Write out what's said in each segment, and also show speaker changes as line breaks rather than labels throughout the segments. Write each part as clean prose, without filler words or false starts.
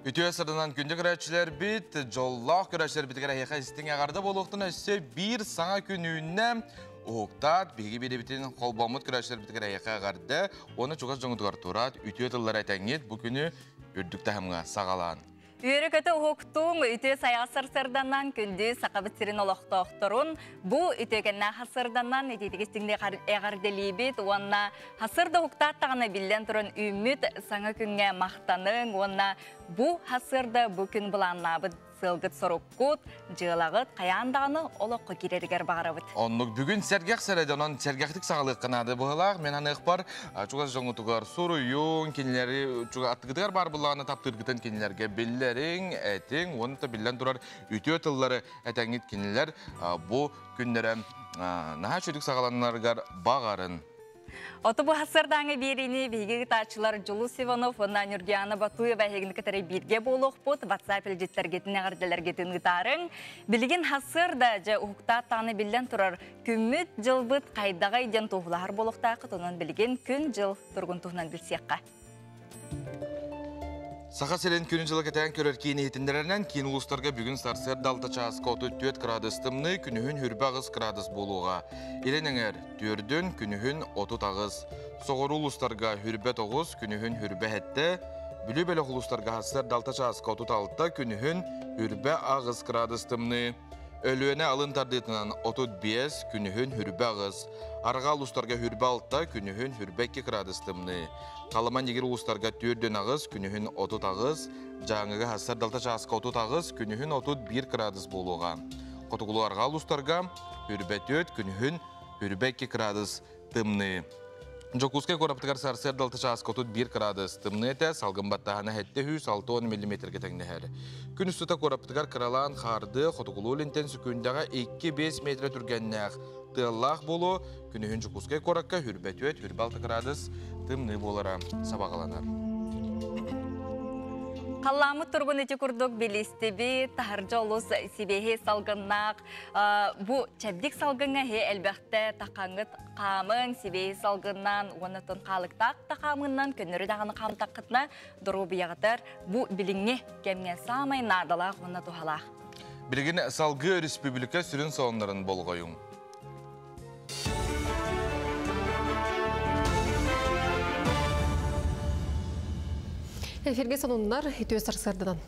Ütüye sırdınan günde güreşçiler bit, jollaq güreşçiler bitigere heyqa istin ağarda boluqtun esse bir sana gününe Oğuktat, bilgi biri bitin kolbamut güreşçiler bitigere heyqa ağarda, onu çok az joңutugar turat, ütüye tıllara etengit, bu günü ürdükte hamga sağalan.
Үйрі көті ұқтың үте саясыр сырданнан күнді сақабытсырын олықтақтырын. Бұ үтегенна хасырданнан ететігістіңде әғарделейбет, онна хасырды ұқтаттағына білден тұрын үміт саңа күнге мақтаның, онна бұ хасырды бұ күн бұланнабыд сылгыт соруккут, жылағыт, қаяндағыны олыққы керергер бағарабыд.
Онлық бүгін сәргек сәреді, онын сәргектік сағылық қынады бұғылақ. Мен анық бар, чуғаз жоңытығар сұру юн, кенелері, чуға аттығыдығар бар бұлағына таптырғытын кенелерге білдерін, әтің, оны да білден тұрар үте өтілері әтәңгет кенелер бұл күндері наға шөдік сағаланларғар бағарын.
Оты бұл хасырдаңы беріне бейгі ғытачылар Жулу Сиванов, онна Нюргияна Батуева хегін кітары бірге болуқ бұд, WhatsApp елжеттергетін әғарділергетін ғытарын. Білген хасырда жа ұқта таны білден тұрар күммет жылбыт қайдаға иден тұғылар болуқтақы, тұнын білген күн жыл тұрғын тұғынан білсеққа.
Сақа селен күнін жылы кәтән көрер кейін етіндерінен кейін ұлыстарға бүгін сарсер далта часқа 34 градыстымны күнігін хүрбағыз градус болуға. Еленіңер түрдің күнігін 30 ағыз. Соғыр ұлыстарға хүрбе 9 күнігін хүрбе әтті. Бүлі бәлі ұлыстарға сарсер далта часқа 36 күнігін хүрбе ағыз градыстымны. Өлüene alın tardığından 35 күнігін хүрбе ағыз. Арға ұлыстарға хүрбе 6 күнігін хүрбе 2 градыстымны. Қаламан егер ұлыстарға 4 ағыз күнігін 30 ағыз. Жаңығы хасар далта часқа 30 ағыз күнігін 31 градус болуға. Қотығылу арға ұлыстарға хүрбе 4 күнігін хүрбе 2 градус тымны. Жокускай қораптығар сарсер далта часқа 31 градус тымны әті салғын баттағаны әтті 160 мм кетеңдігер. Күн үстіта қораптығар қыралан қарды қотығылу лентен сүкіндіға 2-5 метр түргеннәқ тыллақ болу күнігін жокускай қораққа хүрбет 4-26 градус тымны болара сабағаланар.
Қаламы тұрғын өте күрдік белестебі, тахаржа олыс себеге салғыннақ. Бұ чәбдік салғынға әлбәқті тақаңыт қамын себеге салғыннан, оны тұн қалықтақ тақамыннан көнірі дағаны қамтақытына дұру бұяғытыр. Бұ біліңе кәмге самай надалақ, оны тұхалақ.
Білген салғы республика сүрін соғындарын болғайың.
Эфирге сонундар үтіе сарсардынан.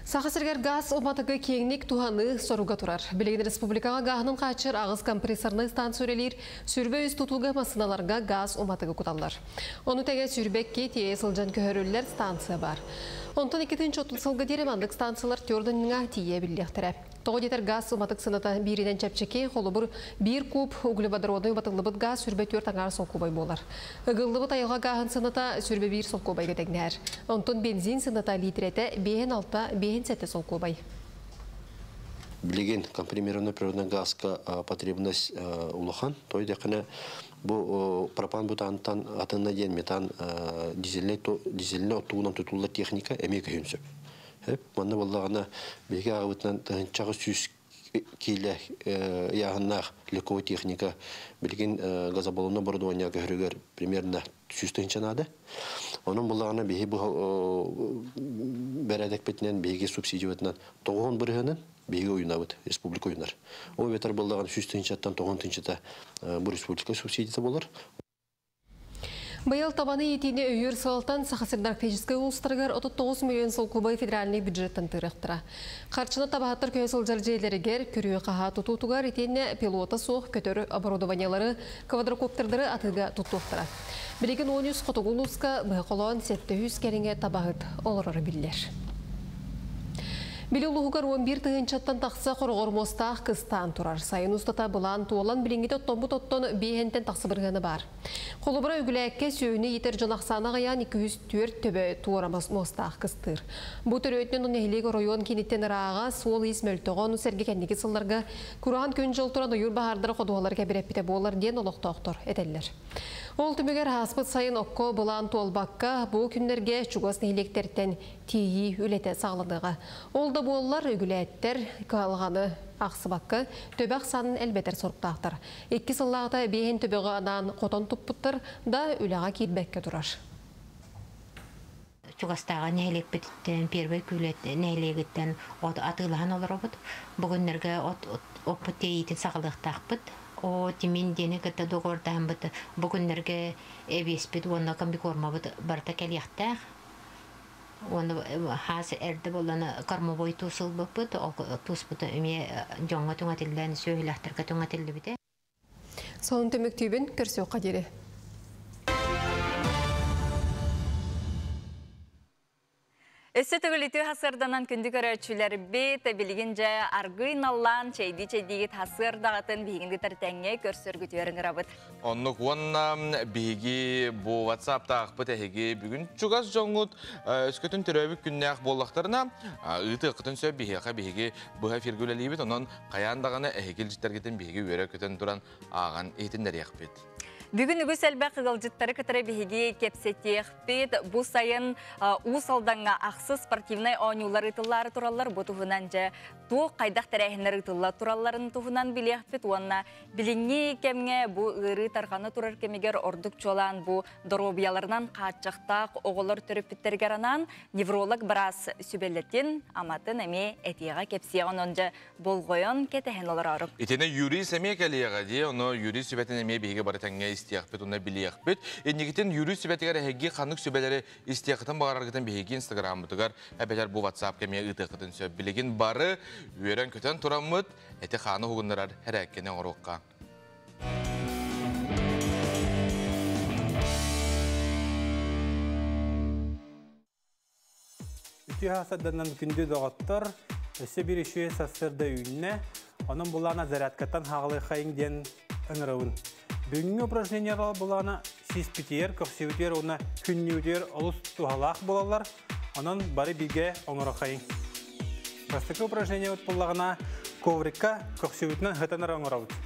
Сақасыргер газ оматығы кеңнік туғаны соруға тұрар. Білеген республикаға ғағының қачыр ағыз компрессорны станциялер сүрбе үз тұтылғы масыналарға газ оматығы құталар. Оны тәге сүрбекке тие сылжан көхөрілер станция бар. Онтан 2-ші сылғы деремандық станциялар төрдіңіға тие білдектірі. Тоғдетер газ оматық сыната бірінен чәпчеке қолы бұр 1 куб углеводородный батылыбыт газ сүрбе 4 аңар сол кубай болар. Үгілдібіт аяға ғағын сыната сүрбе 1 сол кубай кетегнер. Онтан бензин сыната литреті 5-6 сол кубай.
Білеген компримированный природный газға потребность улахан. Той декіне бұл пропан бұтанттан атына ден метан дизельне оттуғынан тұтылы техника әмек үйінсіп. Манна болағына беге ағытынан тұғынчағы сүз кейлі яғыннақ лековый техника білген газобалуна бордуаня көрігер примерно сүз тұғынчанады. Оның болағына беге бәрәдік бетінен беге субсидия өтінен 9 бірғанын беге ойынабыд, республика ойынар. Ол ветер болағына сүз тұғынчаттан 9 тұғынчата бұл республика субсидиясы болар.
Байыл табаны етіне өйір сылтан Сақасырдар физическай ұлыстарғар 39 миллион сол кубай федеральный бюджеттен тұрықтыра. Қарчыны табағаттар көйсіл жаржейлерігер көріе қаға тұтутуғар етіне пилота соқ көтөрі оборудованиялары квадрокоптердары атыға тұттуқтыра. Білеген 10 қотығылысқа бұқылан 700 кәріңе табағыт олырары білдер. Білі ұлығығар 11 тұғынчаттан тақсы қорғыр мостақ қыстан тұрар. Сайын ұстата бұлан туолан біліңгеті оттон-бұт оттон бейхентен тақсы біргені бар. Қолыбыра үгіләкке сөйіні етер жанақсаны ғаян 204 төбі туорамас мостақ қыстыр. Бұл түрі өтінен ұнығылегі район кенеттен ыраға сол ес мөлтіғын сәрге кәндегі сылларға күраған көн жол тұран ұйыр бағардары қодуғалар кәбірәппеті болар ден олықтақтыр әдәлілер. Ол түмігер хаспыт сайын оқко бұлан толбаққа бұл күндерге чуғас нейлектерден тейі өлеті сағылыдыға. Ол да болылар үгіләттер қалғаны ақсыбаққа төбәқ санын әлбетер сұрықтақтыр. 2 сыллағыда бейін төбеғадан қотон тұппыттыр да үліға кейдбәкке тұрар.
чугастага нелек беттен первый күлет нелегеттен атылахан олоробут. Бүгүннерге оппутейтин сагылыктакпыт. О тимин дени кытта догортан бут. Бүгүннерге эбеспит онна комбикормабыт барта келяктак. Оны хас эрде боланы кормовой тусыл бупыт, туспыт эме жоңга туңатылдан сөйләхтерге туңатылды бите.
Солын төмөктүүбүн көрсө кадери.
Өссө төгіліту хасырданан күнді көрөчүлер бет, білігінже аргын аллан чейді-чейдігіт хасырдағатын бігінгі тәртәңе көрсөргіт өрін ғырабыт.
Оннық онна бігі бұ WhatsApp-та ақпыт әхеге бүгін чугас жоңғыт өскөтін түрөбік күннәқ боллақтарына ұйты ұқытын сөп бігі бұға фергілелейбет, онын қаяндағаны әхегел жіттергетін бігі өрі көтін тұран аған ейтіндер яқпет.
Бүгін үгіс әлбә қығылжыттары кітірі бігі кепсетех бет, бұл сайын ұсалданға ақсы спортивнай ойнулар ұтылары туралар бұ тұғынан жа тоқ қайдақ тәрәхінер ұтылар тураларын тұғынан білех бет, онына біліңе кемге бұ ұйры тарғаны турар кемегер ордық чолан бұ доробияларынан қатшықтақ оғылар түріп біттергеранан невролог біраз сүбелеттен аматын әме әтеға кепсияған онжа бол ғойын кетехен олар арып.
Итені юрис әме кәлеяға де, оны юрис сүбәтін әме бігі бары тәңге истияқпет, оны білияқпет. Еннегітен юрис сүбәтігер әхеге қанық сүбәлері истияқытын бағарарғытын бігі Instagram бұтығар, әбәлер бұ WhatsApp кәме ұтықытын сөп. Білеген бары үйерен көтен тұрамыд, әті қаны ғуғындарар әрәккені ғыруққа.
Үті хасаданан күнді доғаттар, өсі бір үші састырды үйінне, оның бұлана зарядкаттан хағылы қайын ден ұңырауын. Бүгінгі упражнениялар бұлана сиспитер, көксеутер, оны күннеутер, олыс туғалақ болалар, оның бары біге оңыры қайын. Бастықы упражнения өт бұлағына коврикка көксеутінен ғытаныр оңырауыд.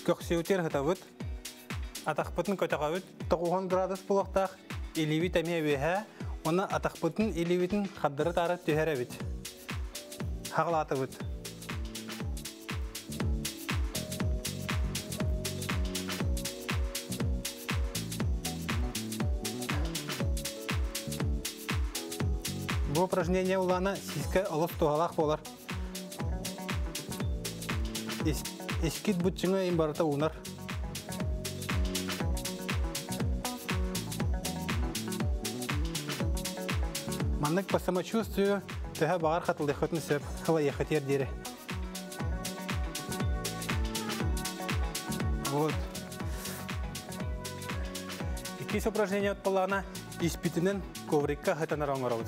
Көксеутер ғытауыд, атақпытын көтіғауыд, 90 градус бұлақтақ, елевит әме өйә, оны атақпытын елевитін қаддыры тары түйер әбіт. Хағылатывыд. Бұл упражнение улана сиске олыс туғалақ болар. Ескит бұтчыңы имбарыта унар. Маннык по самочувствию тәһә бағар қатылды қытын сөп, қыла ехатер дері. Вот. Иккис упражнение отпалана испитінен коврикка ғытанар оңырауд.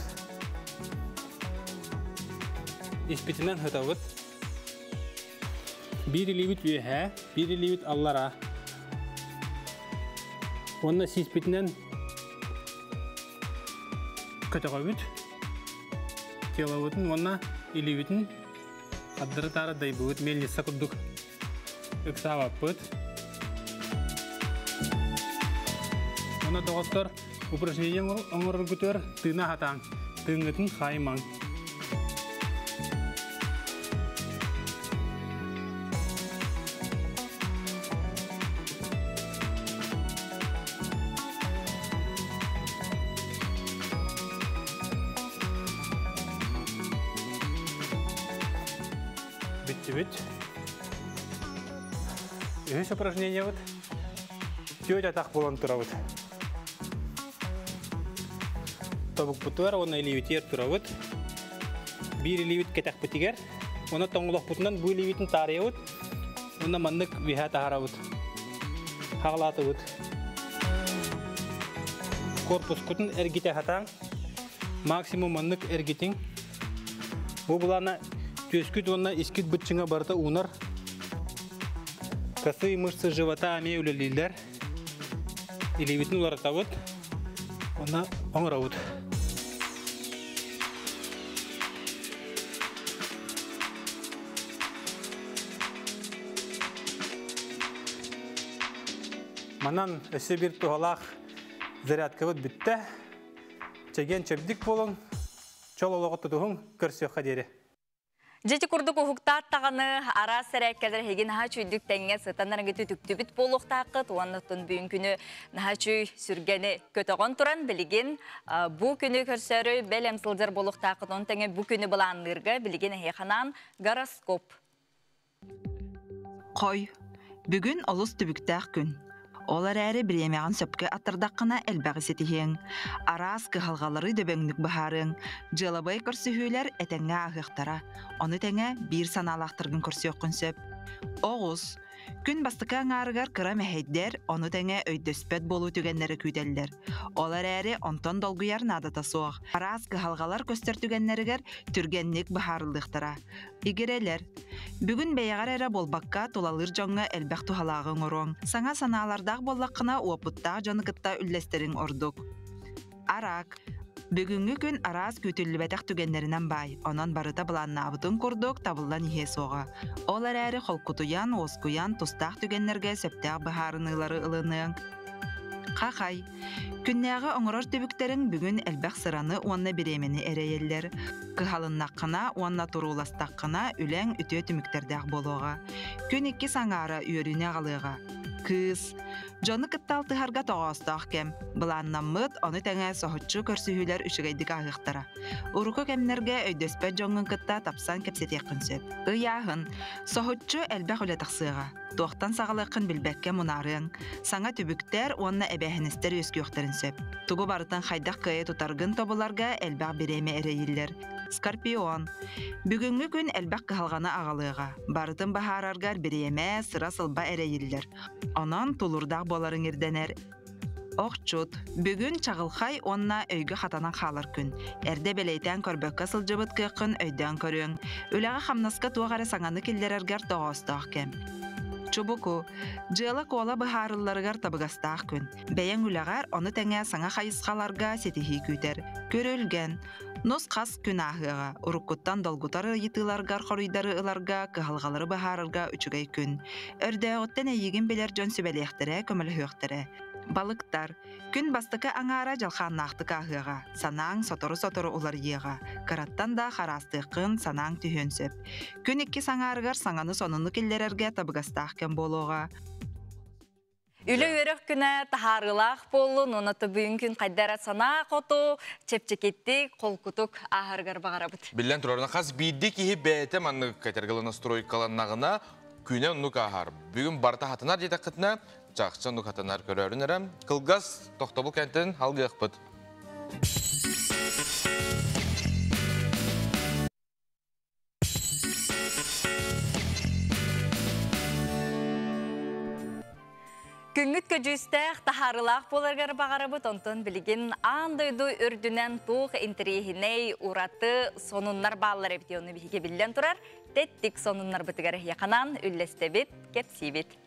Испитінен ғытауд. Бири ливит өйә, бири ливит аллара. Онна испитінен көтіғауыд, келауыдын, онна илевітін, аддыры тары дайбуыд, мелнесі күрдік үксавапыд. Онна доғыстар упражнение оңырыр күтер, тына хатаң, тыңғытын қаймаң. Үйіс упражнение вот тётя атақ болан тұра вот. Тобық бұтуар, оны ливитер тұра вот. Бір ливит кетақ бұтигер. Оны тоңылық бұтынан бұл ливитін тария вот. Оны маннық виха тағара вот. Хағылаты вот. Корпус құтын әргете хатаң. Максимум маннық әргетің. Бұл бұлана төскүт онна искит бұтчыңа барыта унар. Косые мышцы живота аме үлелейлер. Илевитін олар атауыд. Онна оңырауыд. Манан өсі бір туғалақ зарядкавыд бітті. Чеген чөбдік болың. Чол олығы тұтуғын көрсеуға дері.
Жеті күрдік ұхықтат тағаны ара сәрәккәдір хеген наға чүйдік тәңе сытанларын көті түктүбіт болуқтақыт, уаннықтың бүйін күні наға чүй сүргені көтіғын тұран білген бұ күні көрсәрі бәл әмсілдер болуқтақыт, он тәңе бұ күні бұланлырға білген әйқанан гороскоп.
Қой, бүгін олыс түбіктәқ күн. Олар әрі біремеған сөпкі аттырдаққына әлбәғі сетіхең. Арас кығалғалары дөбәңнік бұхарың. Жылабай көрсіхүйлер әтәңе ағықтара. Оны тәңе бір саналақтырғын көрсі өққын сөп. Оғыз, күн бастықы аңарығар қыра мәхейдер, оны тәңе өйдөспәт болу түгенлері күйтелдер. Олар әрі онтон долгуяр надата соғ. Арас кығалғалар көстер түгенлерігер түргеннік бұхарылдықтара. Игерелер. Бүгін бәйіғар әрі болбаққа толалыр жоңға әлбәқ тухалағың ороң. Саңа саналардағы боллаққына уапыттағы жанықытта үллестерін ордық. Арак. Бүгінгі күн арас көтілі бәтәқ түгенлерінен бай. Онан барыта бұланна абытын құрдық, табылдан ihe соға. Олар әрі қолқутуян, оскуян, тұстақ түгенлерге сөптәқ бұхарынылары ылының. Қақай. Күннәғы оңырар төбіктерін бүгін әлбәқ сыраны уанна біремені әрейелер. Қығалыннаққына, уанна тұруластаққына үләң үтіе түміктердәқ болуға. Күн екі саңара үйеріне қалыға. Кыз. Жоны кытталты харга тоғастақ кем. Бұланнан мұт, оны тәңе соғытшы көрсігілер үшігейдік ағықтара. Уруку кемнерге өйдөспәт жоңын кытта тапсан кепсетек күнсеп. Ыяғын, соғытшы әлбәқ өлі тақсыға. Тоқтан сағылықын білбәкке мұнарың. Саңа түбіктер, онына әбәхіністер өскі өқтерін сөп. Тугу барытын қайдақ күйе тұтарғын тобыларға әлбәқ біреме әрейілер. Скорпион. Бүгінгі күн әлбәқ қығалғаны ағалыға. Барытын бағарарғар біреме sıra сылба әрейілдер. Онан тулурдақ боларын ерденер. Оқчут. Бүгін чағылқай онна өйгі қатанан қалар күн. Әрде бәлейтен көрбөкке сылжыбыт күйқын өйден көрің. Өліға қамнасқа туағары саңаны келдерергер тоғастақ кем. Чубуку. Жылы кола бұхарыларығар табығастақ күн. Бәйен үліғар оны тәңе саңа қайысқаларға сетихи күйтер. Көрілген. Нос қас күн ағыға. Уруккуттан долгутары етіларғар қорыйдары ыларға, кығалғалары бұхарылға үчігей күн. Өрді оттен әйігін белер жон сөбәлектірі, көмілі хөқтірі. Балықтар. Күн бастықы аңара жалқан нақтық ағыға. Санаң сотору-сотору олар еға. Қараттан да қарастықын санаң түйен сөп. Күн екі саңарығар саңаны сонуны келдерерге табығастақ кен болуға.
Үлі өрік күні тахарылақ болу, нонаты бүгін күн қайдара сана қоту, чепчекетті қолкутук ағарғар бағара бұд.
Білден тұрарына қас бейді кейі бәйті манны кәтергіліні стройкаланнағына күні ұнық ағар. Бүгін барта хатынар деді қытына, жақшы ұнық хатынар көрерін әрім. Қылғас тоқтабыл кәнтін алғы еқпіт.
Күнгіт көжістәқ тахарылақ боларғар бағары бұд, онтын білген андойду үрдінен туқ интерехіней ураты сонуннар балылар әбіте оны біге білден тұрар, тәттік сонуннар бұтығар яқанан үллесті бет, кепсі бет.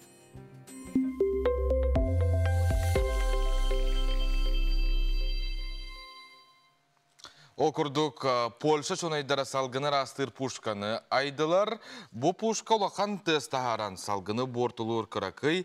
Ол күрдік Польша чонайдара салғыныр астыр пушканы айдылар. Бұ пушка олақан тестахаран салғыны бортылуыр қырақый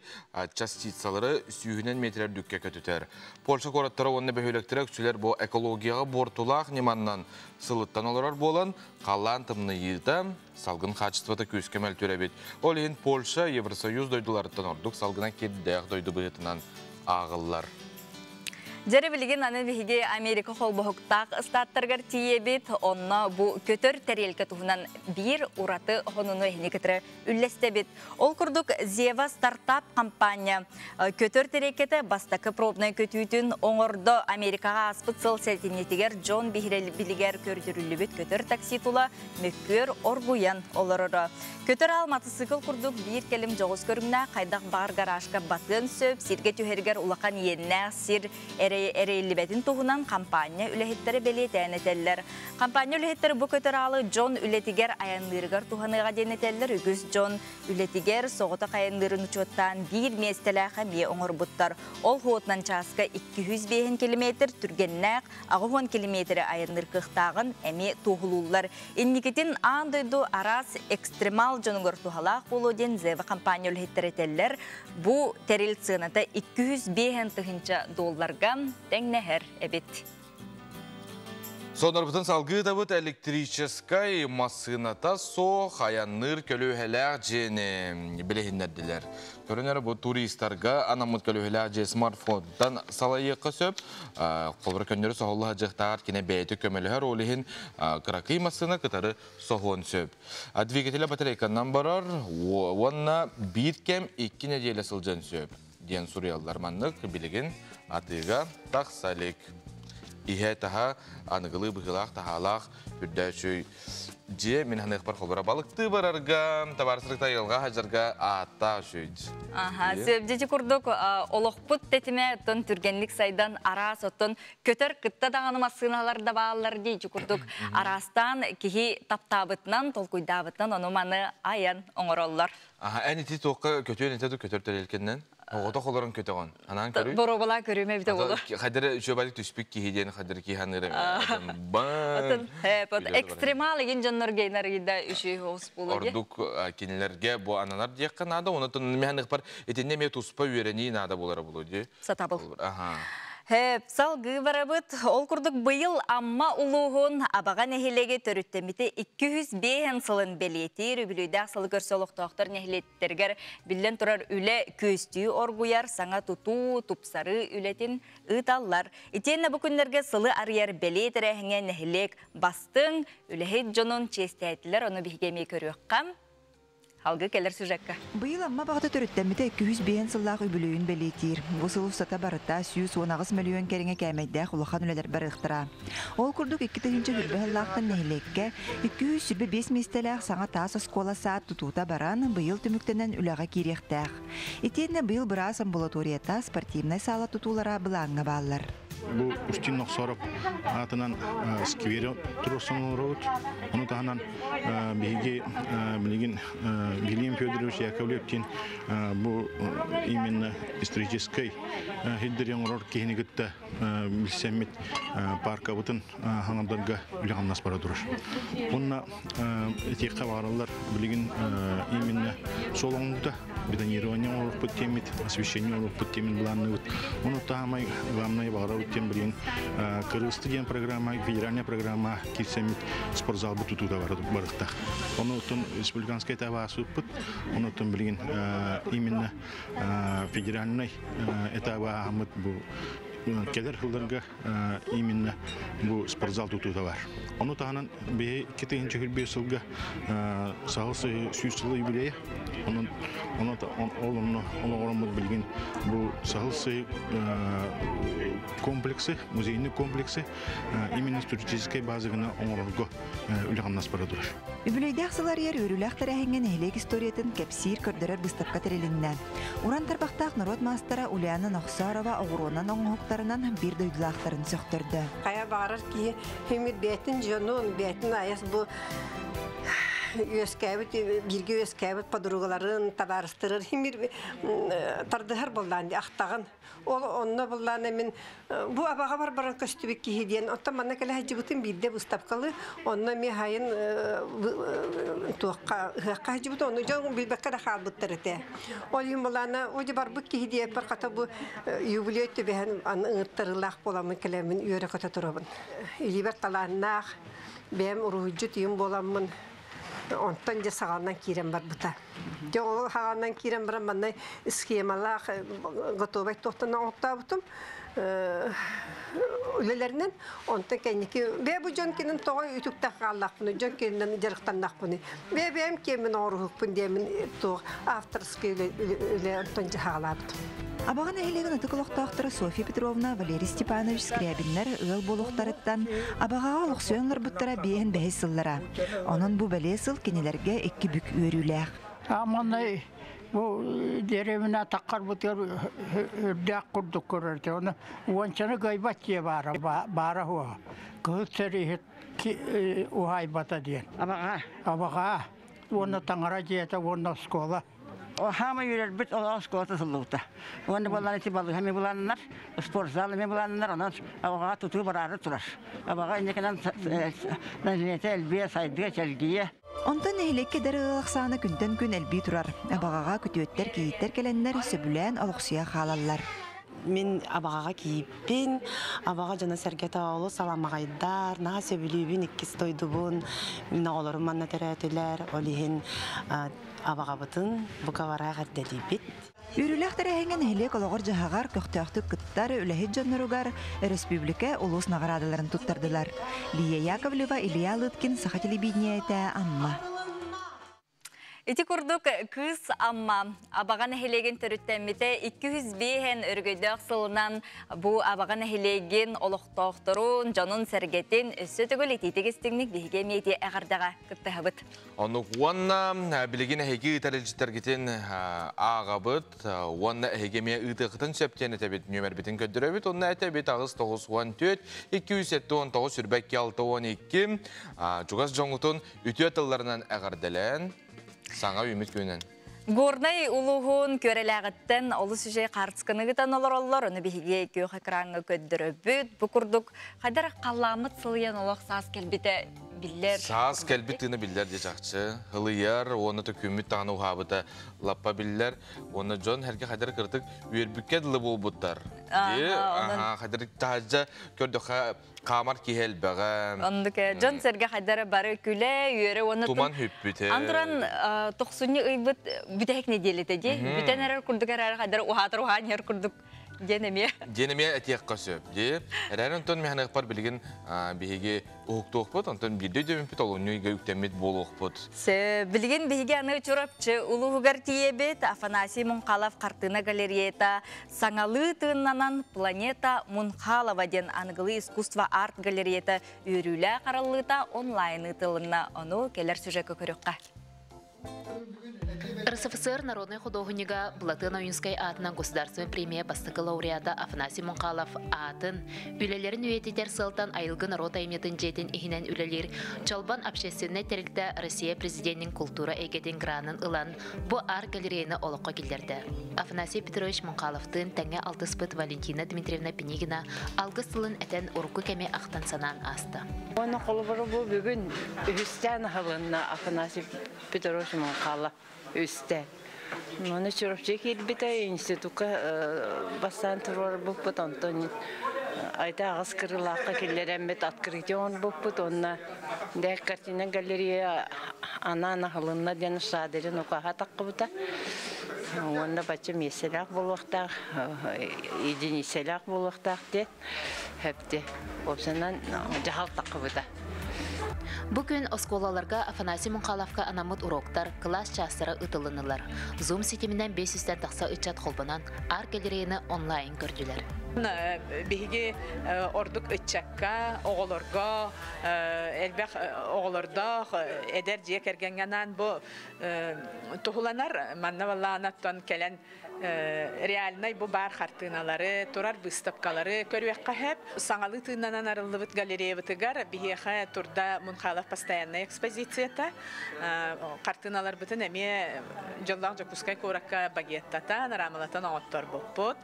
частицалары сүйінен метрер дүкке көтітер. Польша қораттары онны бәхөлектірі күшілер бұ экологияға бортылақ неманнан сылыттан оларар болан, қалан тымны езді салғын қачыстываты көскемәл төрәбет. Ол ең Польша Евросоюз дойдыларыттан ордық салғына кеддәқ дойды бұғытынан ағылар.
Жәрі білген аны бігі Америка қолбұхықтақ ұстаттырғар тиебет, онна бұ көтір тәрелкі тұғынан бір ұраты ғонуны әйіне кетірі үллесті бет. Ол күрдік Зева стартап компания көтір тәрекеті бастақы пробнай көтүйтін оңырды Америкаға аспыт сыл сәлтенетігер Джон білігер көрдірілі бет көтір такси тұла мөккөр оргуян олырыры. Көтір алматы сықыл күрдік бір келім жоғыз көрімна қайдақ бар гаражға батын сөп, сирге түйергер ұлақан енне сир әрейлібетін тұғынан компания үләхеттері беле тәнетелер. Компания үләхеттері бұ көтір алы Джон үлетігер аянлырығар тұғаныға денетелер. Үгіз Джон үлетігер соғыта қаянлырын ұчоттан бір местеләқі ме оңыр бұттар. Ол хуотнан часқа 205 километр түргеннәқ, ағы 10 километрі аянлыр қықтағын әме тұғылулар. Инникетін андойду арас экстремал Джонугар тухалақ болу ден Зева компания үлхеттері теллер. Бұ тәрел цыната $205 $200 тәңнәхер әбет.
Сонорбытын салғы табыт электрическай массыната со хаянныр көлөһеләр жені білехіннерділер. Көрінері бұл туристарға анамыт көлөһеләр же смартфондан салайыққа сөп, қолбыр көннері соғылыға жықтағар кене бәйті көмеліғар олығын қырақый массына қытары соғуын сөп. Двигателі батарейканнан барар, онна бір кем 2 неделе сылжан сөп. Ден суриялдарманлық білігін атыға тақсалек. Ihe taha anıgılı bıgılaq tahalaq ürdəşüy. Je min hanıq par xobara balıqtı bararga, tabarsırıqta yılğa hajarga atta şüyd.
Aha, söbdeci kurduk oloqput tetime ton türgenlik saydan aras otun kötör kıtta dağınıma sığınalarda bağlılar deyci kurduk. Arastan kihi taptabıtnan, tolkuydabıtnan onu manı ayan oңороллар.
Aha, en iti toqqa kötüyen itedu kötör terelkenden. Oğda qoların kötü on. Anan körü?
Borobala körüme bide olur.
Xadırı şöbalik tüspük kihiden, xadırı ki hanırı.
Ekstremal egin canlar geynar gida üşü hoş bulu.
Orduk kinilerge bu ananar diyekka nada, onu tın mehanık par etinde me tuspa üyereni nada bulara bulu diye.
Satabıl.
Aha.
Hep salgı barabıt, ol kurduk bıyıl amma uluğun abağa nehilege törüttemiti 205 sılın beliyeti rübülüydağ salı görsoluk toqtar nehiletterger bilden turar üle köstüyü orguyar sana tutu tupsarı ületin ıtallar. İtenne bu günlerge sılı arıyar beliyetire henge nehilek bastın ülehet jonun çesteytiler onu bihgemi körüqqam. Halgı keler sürekka.
Быйыл амма бағыты төріттәміті 205 сыллақ үбілуін бәлейтер. Бұл ұстата барыта 119 миллион кәріңе кәмейдәқ ұлақан өлелер барықтыра. Ол күрдік 2-тігінші хүрбі ғыллақтың нәйлекке 225 местеләқ саңа тас оскола саат тұтута баран быйыл түміктенен үліға керектәқ. Етені быйыл біраз амбулаторията спортивнай сала тұтулара бұлаңға балылар.
Bu üstün noksorop atından skveri tursun road onu tahanan bilgi bilgin William Fyodorovich Yakovlevkin bu именно исторический хиддерен рор кehini gitti bilsemit parka butun hanımlarga үлгәннәс бара durur. Bununla etiyekka varırlar bilgin именно солоңда бетонирование olup bittemit, освещение olup bittemin bulanı. Onu tahamay главное бара тем блин Кыргызстан деген программа, федеральная программа кисемит спортзал бутутуда барыкта. Оны тон республиканский этабы асыппыт, оны тон блин именно федеральный этабы ахмыт бу келер жылдарга именно бу спортзал тутуда бар. Оны тағынан бе 2-5 жылга сағылсы 100 жылы юбилейі. Оны орамыд білген бұл сағылсы комплексы, музейный комплексы именно туристической базығына оңырылғы үліғаннас бара дұрыр.
Үбілейдәқ сылар ер өріләқтар әхенген әйлек историятын кәпсир көрдірер бұстапқа тәреліннен. Уран тарбақтақ народ мастара Ульяна Нақсарова оғыруынан оңғықтарынан бір дөйділақтарын сөқтірді.
Қая бағарар ки хемір бәтін жонуын бәтін айас бұл өскәбіт, бірге өскәбіт подругаларын табарыстырыр. Хемір тардығыр болдан ақтағын. Ол онна болдан әмін бұл абаға бар-баран көстібек кейден. Отта мана кәлі хәжібітін бірде бұстапқалы. Онна мен хайын туаққа хәжібіт, оны жоғын білбәкқа да қал бұттыр әте. Ол ем боланы, оды бар бұк кейде бір қата бұл юбилей төбән ұңыттырылақ боламын кәлемін үйері қата тұрабын. Үлібәк қаланнақ, бәм ұрғыджы түйім боламын. Онтан же сағалынан кейрен бар бұта. Жоғы сағалынан кейрен барам манай схемалақ готовай тоқтана оңықта бұтым. Үлелерінен онтан кәйнекі бе бұ жон кенін тоғай үтікті қалақ бұны, жон кенін жарықтаннақ бұны. Бе-бем кемін орығық бұн демін тоғы авторский үле онтан же сағала бұтым.
Абаған әйлеген ұтықылықтақтыры Софья Петровна, Валерий Степанович Скрябинлер ұл болуқтарыттан абағаға лұқсуенлар бұттыра бейін бәйіз сыллара. Оның бұл бәле сыл кенелерге екі бүк өріләқ.
Аманай, бұл деревіне таққар бұтыр үрдәқ құрдық көрірді. Оны уанчаны ғайбат же бара хуа. Күхіт сәрі ұғайбата дейін. Абаға, оны таңыра жеті, оны скола.
Хама юрер бит ол сколта сылута. Оны баланы ти балы хами буланнар, спорт залы ме буланнар, анан ага туту барары турар. Абага инекенен назинете элбия сайдыга челгие.
Онтан эхлекке дәрі ықсаны күнтен күн әлбей тұрар. Абағаға күтөттер кейттер келенлер сөбілән олықсуя қалалар.
мен абағаға кейіппен, абаға жана сәргеті олы саламағайдар, наға сөбілейбін иккіз тойдубын, мен оларым манна тәрәтілер, олиген абаға бұтын бұқавара ғарделейбет.
Үріләқтері әңген әлек олығыр жағағар көқтіяқты күттары үләхет жаннаругар республика улус нағарадыларын тұттардылар. Лия Яковлева, Илья Лыткин, Саха телевидение әті Амма.
Ити курдук кыз амма абаган эхелеген төрүттәммите 205 өргөйдөк сылынан бу абаган эхелеген олохтоохторун жонун сергетин өссө төгөл ититигистигник биге мети агардага кыттахабыт.
Onu wanna bilgin hegi tarihçilergetin ağabıt, wanna hegemiye ıtıqtın septiyene tebit nömer bitin ködüröbit, onna tebit ağız 914 279 sürbek 612 Cugas Jongutun ütüye tıllarından ağardelen Саңа үміт көнен.
Горнай улуғын көреләғіттен олы сүжей қартысқынығыдан олар, оны бігеге көк экраңы көддірөбіт. Бұ күрдік қайдар қаламыт сылыян олақ саас кәлбеті білдер.
Саас кәлбетіні білдер де жақшы. Хылыяр, оны төкімет тағыны ұғабыта лаппа білдер. Оны жон әрге қайдар кірдік үйербіккеділі бол бұттар. Қайдар тағажа көрдіға Камар кихел бәғам.
Ондыке, жон сәрге қайдары бары күлі, үйері оны...
Туман хүппіте.
Андыран тоқсуны ұйбыт бүтәк неделеті де. Бүтән әрі күрдік әрі қайдары ұхатыр ұған ер күрдік денеме.
Денеме әтек қасып. Әрі онтон мәхін ұқпар білген бейге ұқты ұқпыт, онтон бірді дөміпіт ол ұнүйге үктемет бол ұқпыт.
Білген бейге аны чұрапчы ұлығығар тиебет Афанасий Мұнқалов қартына галереята саңалы тыңнанан планета Мұнқалова ден анығылы искусство арт галереята үйрілі қаралыта онлайн ұтылына оны келер сюжеті көріққа.
РСФСР Народной художника Блатын Аюнской атынан государственной премия бастығы лауреата Афанасий Мұнқалов атын үлелерін өйететер сылтан айылғы народ айметін жетін ихінен үлелер Чалбан общественный терілді Россия президентінің культура егетін гранын ылан бұ ар галерейны олыққа келдерді. Афанасий Петрович Мұнқаловтың тәңе алтыспыт Валентина Дмитриевна Пенигина алғы сылын әтен ұрқы кәме ақтан санан асты.
Оны қолыбыры бұл бүгін үстен ғылынна Афанасий Петрович Мұнқалов üstte. Onu çorapçı kelbite institut'a bastan turlar bu putonton. Ayta ağız kırılakka kellerenmet atkırıtyon bu putonna. Dek kartina galeriya ana halınna den şaderin okaha takkıbıta. Onda başım meselak bulukta, idin meselak bulukta de. Hepti. Opsondan cahal takkıbıta.
Bugün oskolalarga Афанасий Мұнқаловқа анамыт уроктар, класс частары ытылынылар. Zoom сетімінен 500-тен тақса үтчат қолбынан ар галерейны онлайн көрділер.
Биһиги ордук ытчакка, оголорго, элбек оголордо эдер жие кергенгенан бу тухуланар манна валлаанаттан келен реальный бу бар картиналары, турар выставкалары көрүөккө хеп саңалы тыыннанан арылыбыт галереябытыгар биһиэхэ турда Мұнқалов постоянная экспозицията картиналар бытын эме жоллаң жокускай куракка багеттатан рамалатан оттор болпут.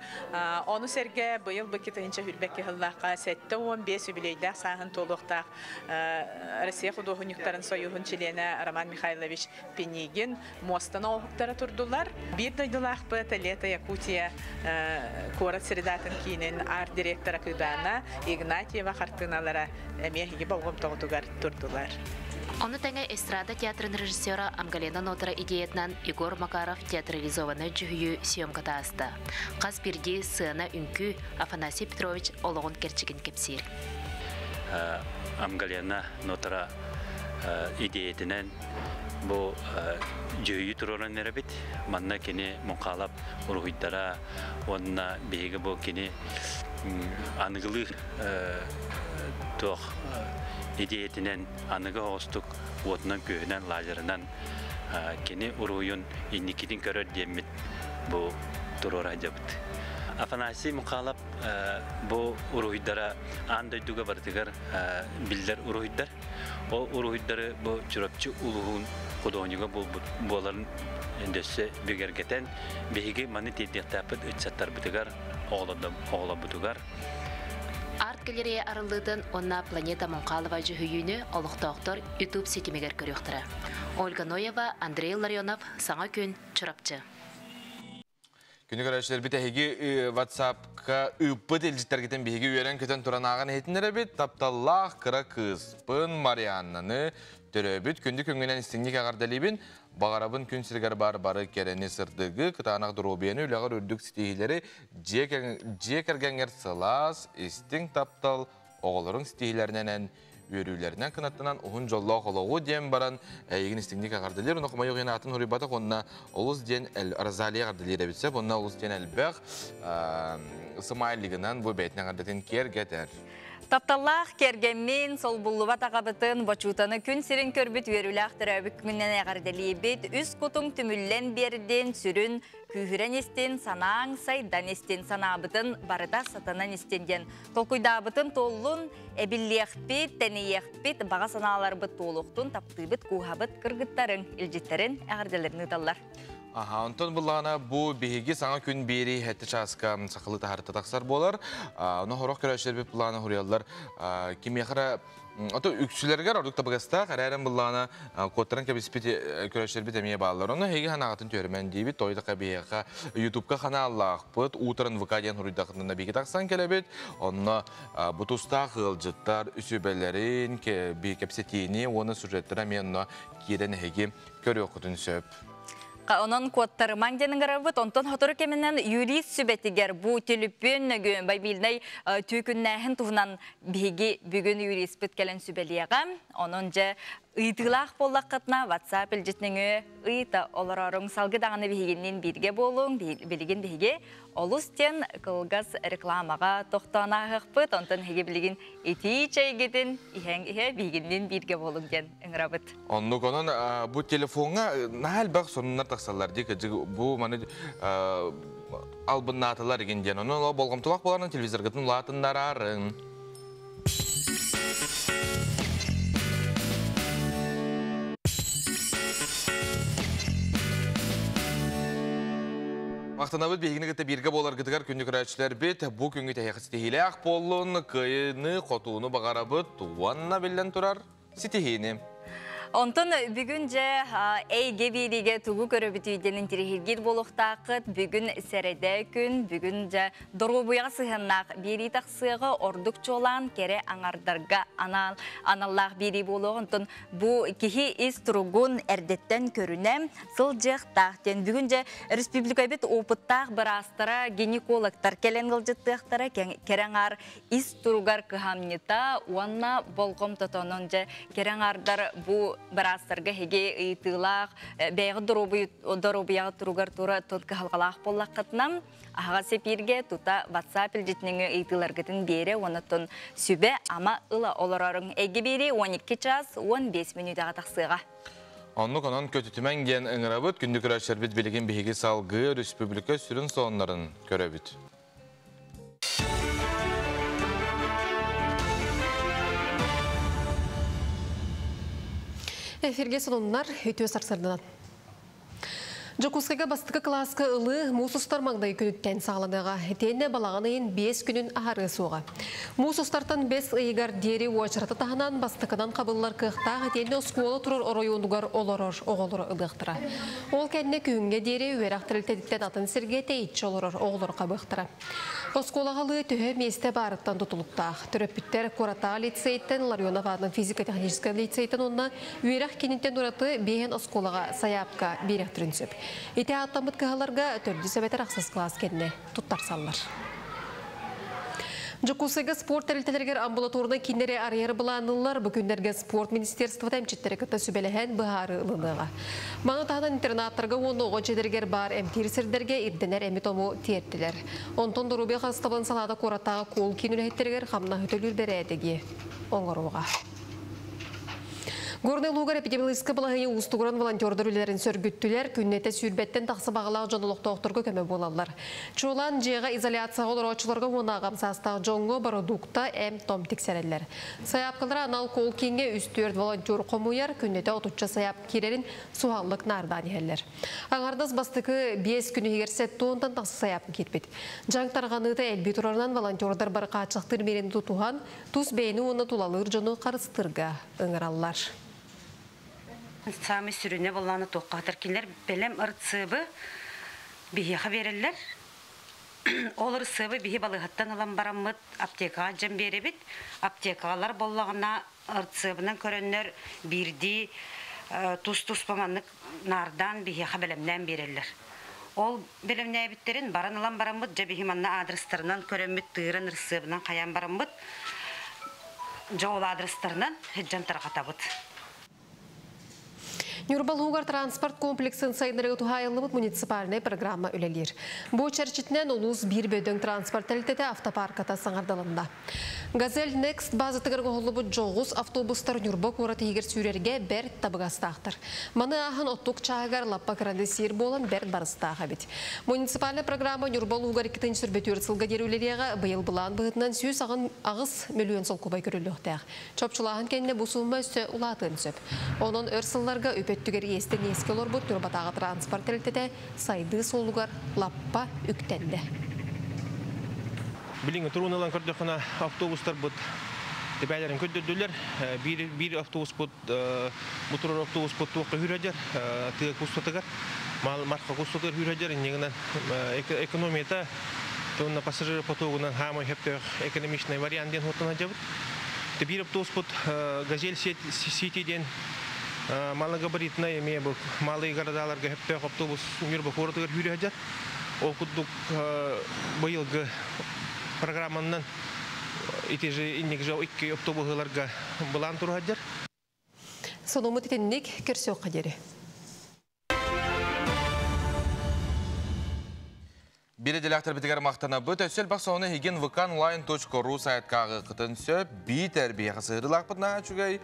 Onu serge быйыл быкетинче хүрбекке хыллакка 7-15 юбилейдә саһын толуктак Россия художниктарын союзын члены Роман Михайлович Пенигин мостана октара турдулар. Бир дойдулак Лето Якутия Корот Средатын кинен арт-директора Кыдана Игнатьева картиналара эмехиги болгом тогутугар турдулар.
Оны тәңе эстрада театрын режиссера Амгалена Нотара идеятнан Егор Макаров театрализованы жүхүйі съемката асты. Қаз бірде сына үнкі Афанасий Петрович олығын керчігін кепсер.
Амгалена Нотара идеятынан бұл жүйі тұрорын әрбет. Манна кені Мұнқалап ұрғыддара, онына бейгі бұл кені анығылы тоқ идеятынан анығы оғыстық отынан күйінен лажырынан кені ұрғыйын инникетін көрір демет бұл тұрор ажабыд. Афанасий Мұнқалап бұл ұрғыддара андайдуға бардығар білдер ұрғыддар. Ол ұрғыддары бұл жүрапчы ұлығын художнига боларын ендесі бігергетен бейгі маны тетектапыд үтсаттар бұтығар, оғла бұтығар.
Арт галерея арылдыдың онна Планета Мұнқалова жүхүйіні олықтауқтар YouTube сетімегер көріқтірі. Ольга Ноева, Андрей Ларионов, Саңа күн, Чырапчы.
Күні көрәшілер біті әйгі WhatsApp Ағқа үппіт елжіттергетін бейгі үйерен көтен тұранағын етінері бет, тапталлақ қыра қыспын Марианнаны түрөбіт күнді көңінен істіңдік ағардалейбін, бағарабын күн сіргер бары керені сырдығы, қытанақ дұробияны үліғар үрдік стихилері жекергенгер сылас, істің таптал оғылырың стихилерінен өрілерінен кынаттынан ұғын жолла қолуғы дем баран егін істіңдік ағардалер. Оны құмай оғын атын ғұрибаты қонына олыз ден Розалия ағардалер әбітсеп, онына олыз ден әлбәқ сымайлығынан бұл бәйтін ағардатын кергетер.
Тапталлах кергенмен сол буллубат ағабытын бочутаны күн сирин көрбіт верулақ түрәбік күннен әғарделейбет, үз құтың түміллен берден сүрін күйірен естен санаң сайдан естен санабытын барыда сатанан естенден. Толкуйдабытын толлун әбіллеқпет, тәнееқпет, баға саналар бұт толуқтың таптыбыт кухабыт кыргыттарын, илжеттерін әғарделерін ұдалар.
Онтон бұлағына бұл бейгі саңа күн бері әтті часқа сақылы тағарты тақсар болар. Оны хорақ көрәшілер беп бұлағына ғұриялар. Кемеқіра үксілергер ордық табығаста қарайрын бұлағына көттірін көрәшілер бет әмейе бағалар. Оны хеге қанағатын төрімен дейбет, тойдыққа бейіға ютубқа қаналақ бұд, ұтырын вұқаден ғұридақынына бейгі тақсан келебет. Оны бұтуста ғылжыттар, үсібелерін, бейкепсетейіне, оны сюжеттері мен керен хеге көрі оқытын сөп.
Onun kodtarıman denin garabıt, ondan hatırı keminden юрист sübetiger bu telüpün gün baybilnay tükünnəhin tuğunan bigi bugün юрист bitkelen sübeliyəğəm. Onunca ıydılaq bollaqatna WhatsApp ilcitningü ıyta olararın salgı dağını bihiginnin birge bolun, biligin bihige. Olustен kılgaz reklamağa toxtanağıq bıt, ondan hege biligin eti çay gidin, ihe bihiginnin birge bolun den ıngırabıt.
Onluk onun bu telefona nahal bak sonunlar taqsallar deyik, bu mani albınnatılar egen den, onu bolğamtulaq bolarının televizor gıtın latınlar arın. Вақтанабыт бейгіні гітті берге болар гітігар күнді күрәтшілер бет, бұл күнгі тәйіқі стихилі ақ болын, күйіні, қотуыны бағарабыт, туанна білден тұрар ситихейні.
Ondan bugünce eyge birige tuğu körübütüydenin tirihirgir boluqtaqıt, bugün serede gün, bugünce dorubuya sığınaq biri taqsığı ordukça olan kere anardarga anallah biri bolu. Ondan bu kihi istrugun erdetten körünem sılcıq taqten. Bugünce Respublika bit opıttaq barastara ginekologtar kelen gılcıttığıqtara kerenar istrugar kıhamnita, ona bolqom tutanınca kerenardar bu barastarga hege ıйтылақ, бәйгі доробуяғы тұруғар тұра тұтқы халғалақ боллақ қытнам, аға сепирге тұта WhatsApp үлжетніңі ıйтыларғытын бері, онытын сүбе ама ұла оларарың әйге бері 12 час 15 минутаға тақсыға.
Онлық онын көтітімен ген ыңырабыт, күнді күрәшер бет білген бейге салғы республика сүрін соңларын көрәбіт.
Эфирге сонунlar өтө сарсардан. Жокускага бастыкы класска ылы мусустар маңдай күнүттен сағладыға. Тенне балағанайын 5 күнін ағары суға. Мусустартан 5 ыйгар дери уачыраты тағынан бастыкынан қабыллар кықтағы тенне скуалы тұрыр оройуындығар олорор оғылыр ұдықтыра. Ол кәнне күйінге дери өйрақ тірілтедіктен атын сіргете итчі олорор оғылыр қабықтыра. Осколағалы түхі месте барыттан тұтылықтақ. Түрөппіттер Кората лицейттен, Ларионовадың физика-техническа лицейттен онына өйрақ кенінтен ұраты бейін осколаға саяпқа берек түрінсіп. Ите аттамыт кығаларға төрді сөбетер ақсыз класс кенне тұттар саллар. Жокусыға спорт тәрілтелергер амбулаторны киндері арьері бұланылар бүкіндерге спорт министерство тәмчеттері күтті сөбеліген бұхары ұлыныға. Маңы тағынан интернаттарға оны оғы жедергер бар әмтирсердерге ирденер әмітому тиеттілер. Онтон дұрубе қастабын салада коратаға кол кинулеттергер қамна хүтілір бәрі әдеге оңғыруға. Горный лугар эпидемиологическа балағыне ұстығырын волонтердер үлерін сөргіттілер, күннеті сүрбеттен тақсы бағалағы жонылықты оқтырғы көмі болалар. Чолан жеға изоляция олар очыларға онағам састағы жоңғы бародукта әм том тексерелер. Саяпқылар анал кол кенге үстүрд волонтер қомуяр, күннеті отуча саяп керерін суғалық нардан елер. Аңардыз бастықы 5 күні егерсет туындан тақсы саяп кетпет. Жаңтарғаныты әлбей тұрарынан волонтердар бар қачықтыр мерені тұтуған, тұз бейіні оны тулалыр жоны қарыстырға ыңыралар.
Сами сүріне боланы тоққатыр келер, білім ұртсыбы бейеға берілер. Олар сыбы бихи балыхаттан алан бараммыт аптекаға жан беребит. Аптекалар боллағына ыртсыбынан көрөннөр бирди тус-тус баманнык нардан бихи хабелемнен берелер. Ол белемне биттерин баран алан бараммыт жа бихи манна адрестарынан көрөнмүт тыырын ырсыбынан каян бараммыт. Жол адрестарынан хеджан тарқатабыт.
Нюрбалугар транспорт комплексын сайынырығы тухайылыбыт муниципальный программа үлелер. Бұл чәрчетінен олуыз бір бөдің транспорт тәлітеті автопарката саңардалында. Газель Next базытығыр ғолыбыт жоғыз автобустар Нюрба қораты егер сүйрерге бәрт табығастақтыр. Маны ағын оттук чағығар лаппа кірандесер болын бәрт барыстаға бет. Муниципальный программа Нюрбалугар 2 сүрбетер сылға дерулеріға бұйыл бұлан бұғытынан сүйіс ағыз миллион сол көбай көріліқтәғ. Чопчылағын кәніне бұсылма үсі ұлатын сөп. Оның өрсылларға өпеттігер естен ескі олар бұд Нюрбатағы транспорт тәлітеті сайды солуғар лаппа үктенді.
Билинг туруналан көрдөкана автобустар бут тепелерин көддөдүлөр. Бир автобус бут мотор автобус бут тоққа хүрөдер. Тык устатыгар. Мал марка устатыр хүрөдер. Негенен экономията тонна пассажир потогунан хамы хептер экономичный вариант ден хотона жабыт. Бир автобус бут Газель Ситиден малогабаритный эме бу малый городаларга хептер автобус Нюрба қорытыгар хүрөдер. Ол кудук быйылгы программаннан итеже инник жау 2 автобустарга булан тургадар.
Сономут итенник көрсөк кадери.
Бире делектор битигер мактана бөт өсел баксауны хеген vkonline.ru сайткагы кытын сөп битер биясырылак бутна чугай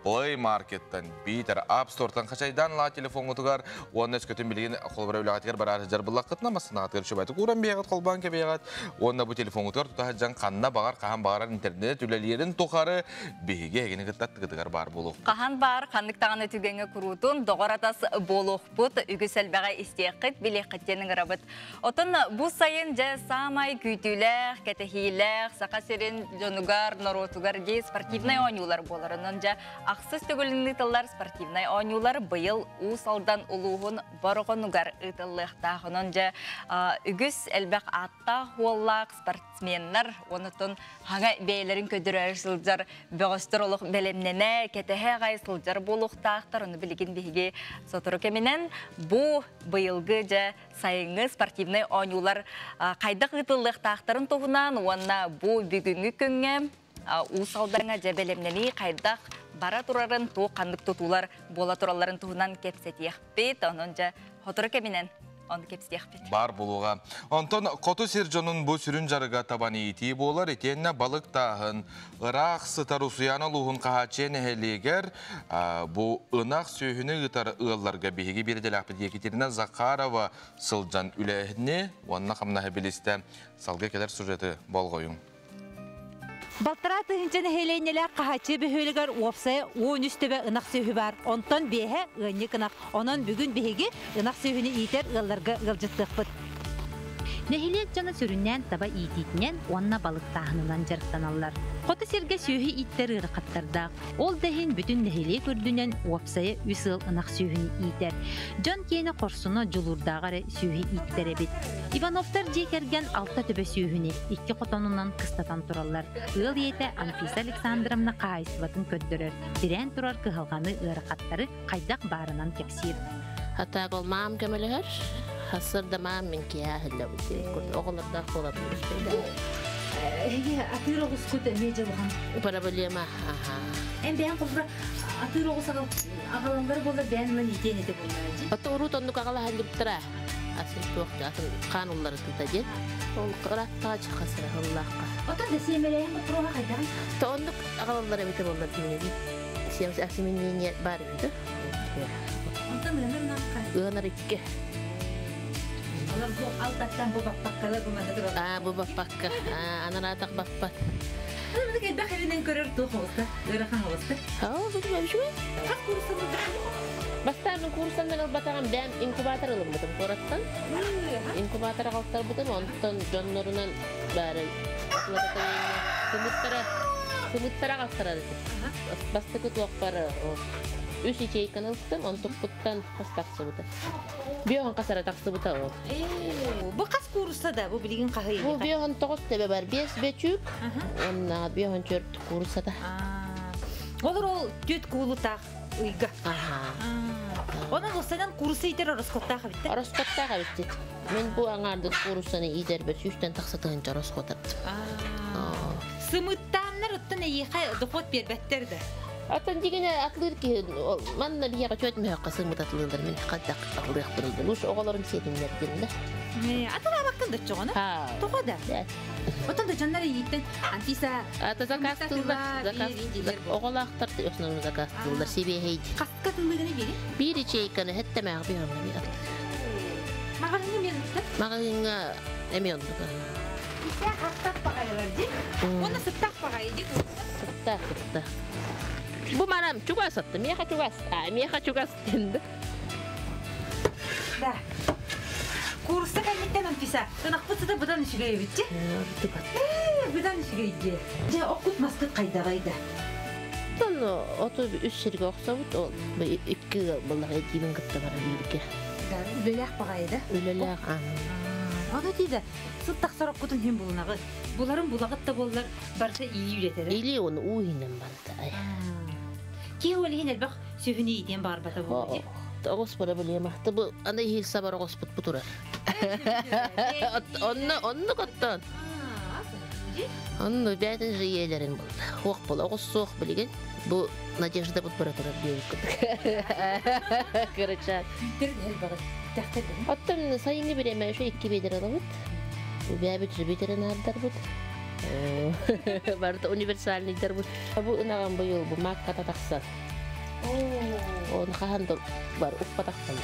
Play Markеттен битер App Store'тан качайдан ла телефон утугар оннес көтөн билген колбара улагатыр барар жар булак кытна масынагатыр чөбайты куран биягат колбан кебиягат онна бу телефон утугар тутажан канна багар кахан багар интернет үлелерин тохары биге хеген кыттатыгар бар болук.
Кахан бар канныктаган өтүгөнгө курутун догоратас болук бут үгүсел бага истекит билектенин рабыт. Отон бу сайын жа самай күйтүлер, кетехилер, сакасерин жонугар, норотугар ге спортивный ойнулар боларынан жа аксыз төгөлүнү тыллар спортивный ойнулар быйыл усалдан улугун боргонугар ытылыктагынан жа үгүс элбек атта хуаллак спортсменнер онутун хага бейлерин көдөрөр сылжар бөгөстөрөлүк белемнене кетехе гайсылжар болуктактар аны билген биге сотору кеменен бу быйылгы жа сайынгы спортивный ойнулар кайдак ытылыктактарын тогунан онна бу бүгүнгү күнгө усалдарыңа жабелемнени кайдак бара турарын тоо кандык тутулар бола тураларын туунан кепсетиякпит онон жа хотур кеминен он кепсетиякпит
бар болуга онтон коту сержонун бу сүрүн жарыга табаны ити болар этенне балык тагын ырак сытар усуяна лугун кахачен хелигер бу ынак сүйүнү ытар ылларга биги бирделакпит Екатерина Захарова сылжан үлехне онна камна хабилисте салга келер сюжети болгоюң.
Балтыраты хинчен хеленелер кахачы бөхөлөгөр опсай он үстөбө ынак сөйү бар. Онтон бехе ыньык ынак. Онон бүгүн беги ынак сөйүнү итер ылларга ылжыттыкпыт. Нехилек жана сүрүннен таба ититинен онна балык тахынынан жарыктаналар. Коты серге сөйү иттер ырыкаттарда. Ол дехин бүтүн нехилек көрдүнөн опсай үсыл ынак сөйүнү итер. Жон кийини корсуну жулурдагары сөйү иттере бит. Ивановтар жекерген алта төбө сүйүнү 2 котонунан кыстатан тураллар. Ыл ете Анфиса Александровна Кайсыватын көддөрөр. Бирен турар кыгалганы ырыкаттары кайдак барынан тексир.
Хата голмам кемелер. Hasırda mamın ki ya hella bu oğullarda kolay bir
şey. Atıyoruz kutu ne cevabın?
Para bölüyor ma.
En ben kufra atıyoruz ağalanlar bolla ben men yiyene de bulmayacağım.
Hatta urut onu kağala haliptira. Asıl çok asıl kanunları tutacak. O kırat taç kasra Allah'a.
Hatta desemeleyen proğa kaydan.
Ta onu ağalanlara bitir onlar dinledi. Siyasi asimin niyet var idi.
Hatta ne nakka?
Öner iki.
Bu altaktan bu bakkalar bu madara.
Bu bakka. Ana ratak bakpak.
Ana da bakırından görür tohusta. Görakan havasta.
Bu bir şey.
Kaç kursan da?
Bastan kursan da bataran ben inkubator alınmadım korattan. İnkubator kalktar buton ondan jonlarından bari Sumuttara kalktar. Basta kutu para. Үс ичейканы ылттым, он туппуттан қас тақсыбыты. Бүйоған қасара тақсыбыта ол.
Бұл қас курса да, бұл білген қағы
Бұл бүйоған 9 тебе бар, 5 бечүк, онна бүйоған 4 курса да.
Олар ол 4 кулы тақ ұйға. Оның ұстайдан курсы етер оросқоттағы бітті?
Оросқоттағы бітті. Мен бұл аңарды курсаны идер бір үштен тақсатығынша оросқоттарды.
Сымыттамнар ұттан әйеқай дұқот бербәттерді.
Аттан дегене атлыр ки, манна бияға чөтмей хаққа сымыт атлырдар, мен қаддақ атлық бірілді. Лұш оғаларым сетімдер дегенде.
Атыға баққында жоғаны? Тоқада? Отанда жаннары еттен Анфиса...
Ата заказ тылдар, оғалақтарды өсінімі заказ тылдар, себе хейді.
Қасқа тылдығыны бері?
Бір ичейканы хетті мәғ бүйірімі бері атлыр.
Мағалыңы мен ұттыр?
Мағалыңы әме ондығы.
Исә қақтақ бағайлар дейм? Оны сұттақ бағай дейм?
Сұттақ. Bu manam çugas attı. Miyaha çugas. Miyaha çugas dendi.
Da. Kursa kalitten Anfisa. Tanak pıtı da budan işe gaybitti. Budan işe gaydi. Ja okut maskıt kayda gayda.
Tanı otu bir üç şirge oksavut ol. Bir iki balık edibin kıtta var birlikte.
Ülelek bağaydı.
Ülelek.
Onu deydi. Sıttak sorak kutun hem bulunağı. Buların bulağıt da bollar barsa iyi üretir.
İyi onu uyunan balta.
Ki olihin elbaq söhünü yediyen barbata bu.
Oğuz para bileyim. Bu anda hil sabar oğuz bu turar. Onu kattan. Onu benden riyelerin buldu. Hoq bol oğuz soğuk bilegen. Bu Nadejda bu para turar diyor. Kırıçak. Hatta sayını bileme şu 2 bedir alıp. Bu bir bitiren ardar bu. Barda universal lider bu. Bu inağın bu yol bu makkata taksan. Onu kahan da var ukpa taksan.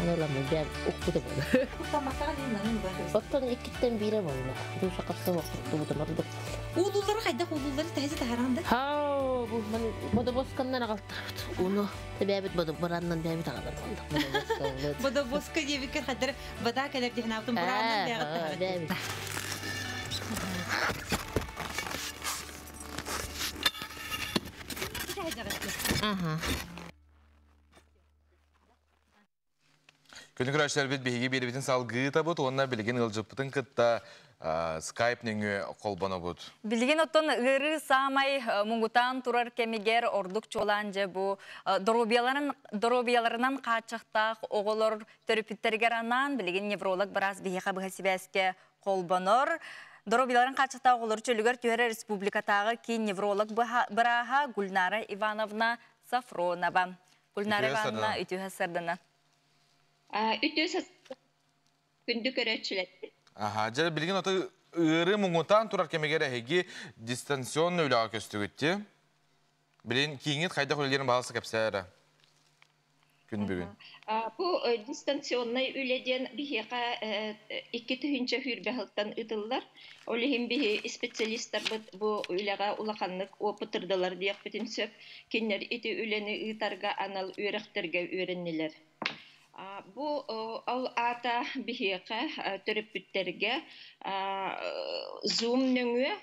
Onu lamı ben ukpu da var.
Ukpa makkata dinlenin var.
Ottan ikitten bire var. Bu şakapsa vakit bu da mardı.
Uğulları kayda uğulları tehzi taharandı.
Ha bu man moda boskandan ağaldı. Onu tebebet moda barandan tebebet ağaldı.
Moda boska diye bir kadar bada kadar dihna yaptım barandan tebebet.
Күні күрәшілер бет бейге бері бетін салғы табыт, онына білген ұлжыппытын кітта Skype нөңі қолбаны бұд.
Білген оттон ғыры самай мұңғытан тұрар кемегер ордық чоланжы бұ дұробияларынан қачықтақ оғылыр төріпіттергер анан білген невролог біраз бейеқа бұғасибәске қолбаныр. Дұробияларын қачықтақ оғылыр чөлігер түйері республикатағы кей невролог бұраға Гүлнара Ивановна Сафронова. Гүлнара Ивановна үтіға сырдына.
Үтіға күнді көрәтшілетті.
Жәрі білген оты ұйыры мұңғытан тұрар кемегері әйге дистанционны өліға көсті өтті. Білген кейіңет қайда қөлелерін бағалысы кәпсәрі күн бүгін.
Бұл дистанционный өледен бігеға 2 түхінші хүрбәғылттан ұтылылар. Олығын бігі специалисттар бұл өліға ұлақанлық опытырдылар дейік бітін сөп. Кенлер еті өлені ұйтарға анал өріқтерге өріннелер. Bu ata bihiyaka törüpütlerge Zoom nöngü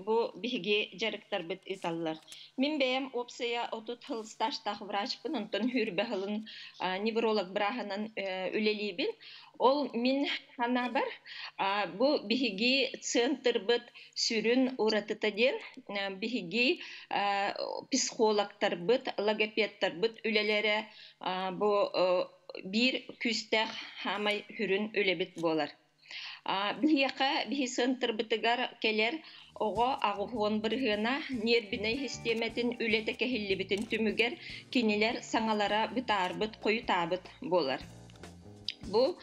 bu bihigi jarıktar bit itallar. Min beyem opsaya otut hıl staştaq vraçpın, ondan hürbe hılın nevrolog brahanan ülelibin. Ol min hanabar bu bihigi центр bit sürün uğratıtaden bihigi psikologlar bit, logopedlar bit ülelere bu bir küstək hamay hürün ölebit bolar. Bihiyaka bihi центр bitigar keler oğa ağuğun birgina nervine sistemetin ülete kehilli bitin tümüger kiniler sangalara bitar bit koyu tabit bolar. Bu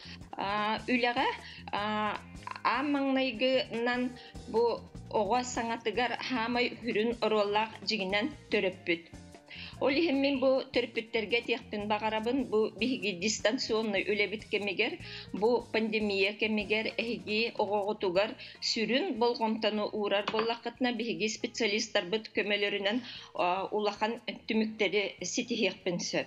ülega amangnaygınan bu oğa sangatıgar hamay hürün rollaq jiginen töröpbüt. Olihimmin bu törpütlerge tektin bağarabın bu bihigi distansiyonlu ölebit kemiger, bu pandemiya kemiger ehigi oğutugar sürün bolğomtanı uğrar bollaqatna bihigi spesialistlar bit kömelerinden ulaqan tümükteri sitihekpin söp.